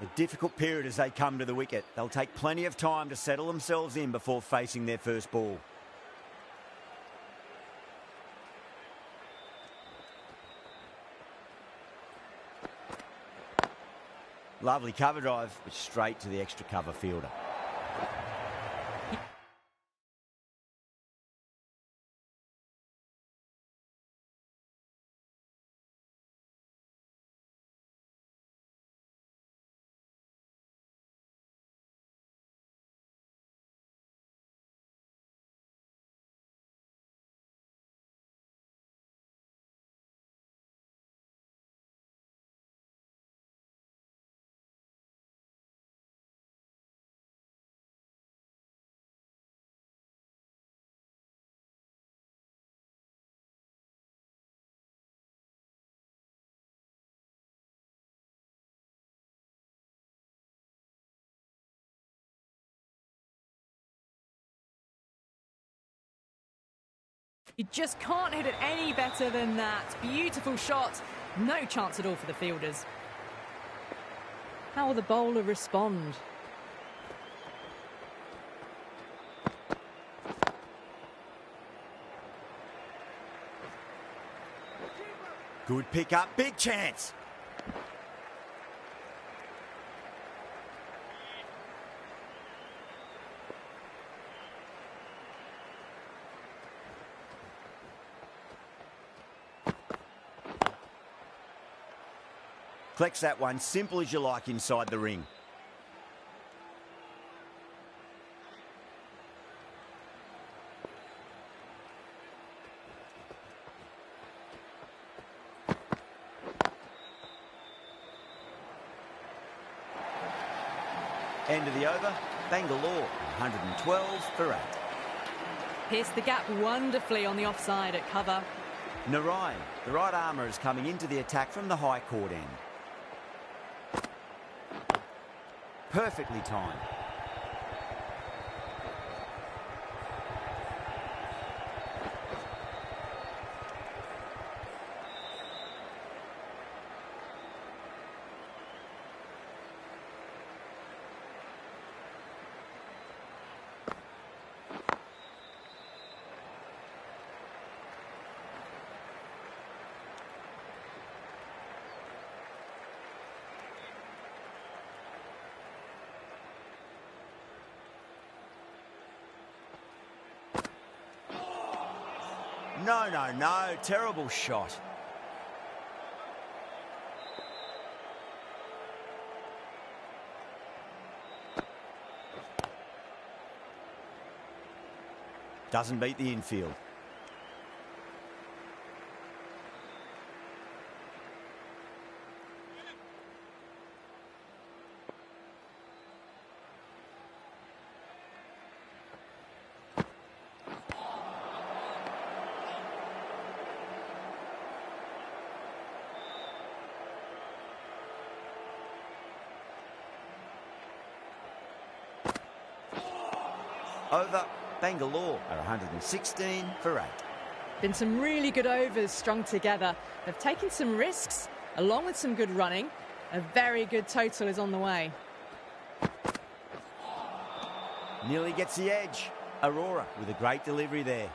A difficult period as they come to the wicket. They'll take plenty of time to settle themselves in before facing their first ball. Lovely cover drive, but straight to the extra cover fielder. You just can't hit it any better than that. Beautiful shot. No chance at all for the fielders. How will the bowler respond? Good pick up, big chance. Collects that one, simple as you like inside the ring. End of the over, Bangalore 112 for 8. Pierced the gap wonderfully on the offside at cover. Narayan, the right armour, is coming into the attack from the high court end. Perfectly timed. No, terrible shot. Doesn't beat the infield. Over, Bangalore are 116 for 8. Been some really good overs strung together. They've taken some risks, along with some good running. A very good total is on the way. Nearly gets the edge. Aurora with a great delivery there.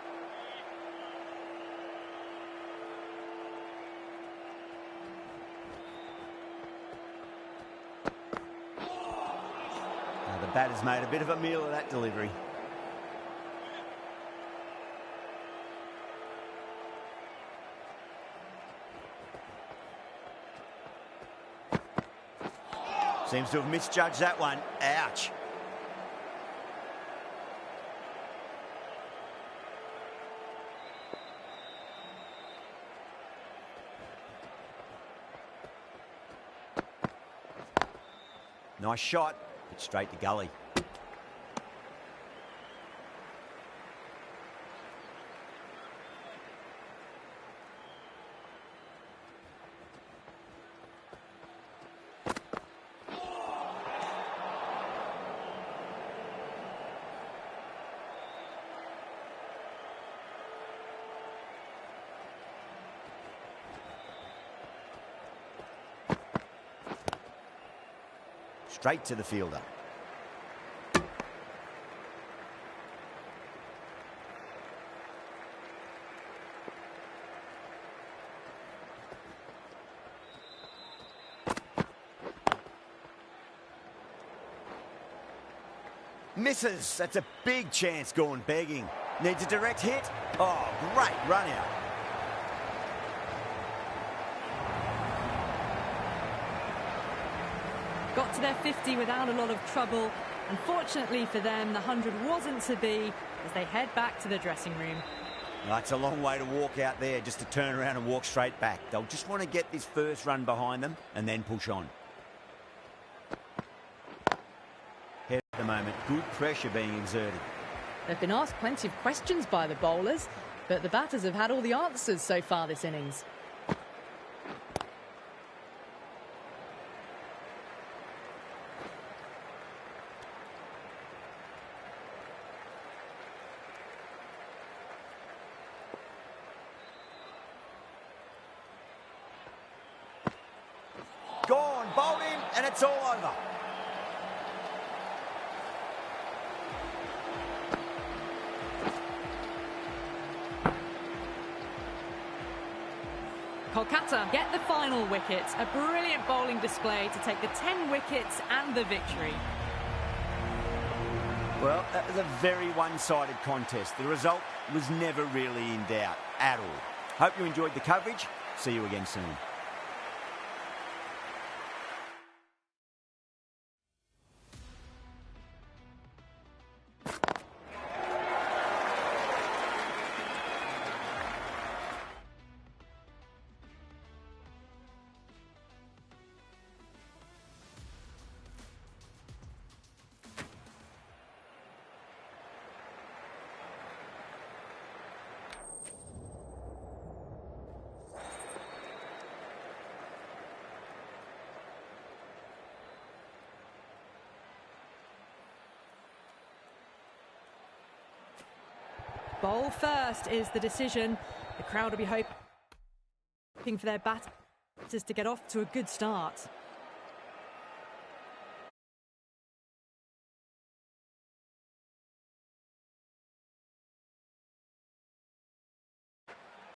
Now the batter's made a bit of a meal of that delivery. Seems to have misjudged that one. Ouch. Nice shot, but straight to gully. Straight to the fielder. Misses. That's a big chance gone begging. Needs a direct hit. Oh, great run out. Got to their 50 without a lot of trouble. Unfortunately for them, the 100 wasn't to be as they head back to the dressing room. It's a long way to walk out there just to turn around and walk straight back. They'll just want to get this first run behind them and then push on. Head at the moment, good pressure being exerted. They've been asked plenty of questions by the bowlers, but the batters have had all the answers so far this innings. Gone, bowled him, and it's all over. Kolkata get the final wicket. A brilliant bowling display to take the 10 wickets and the victory. Well, that was a very one-sided contest. The result was never really in doubt at all. Hope you enjoyed the coverage. See you again soon. Bowl first is the decision. The crowd will be hoping for their batters to get off to a good start.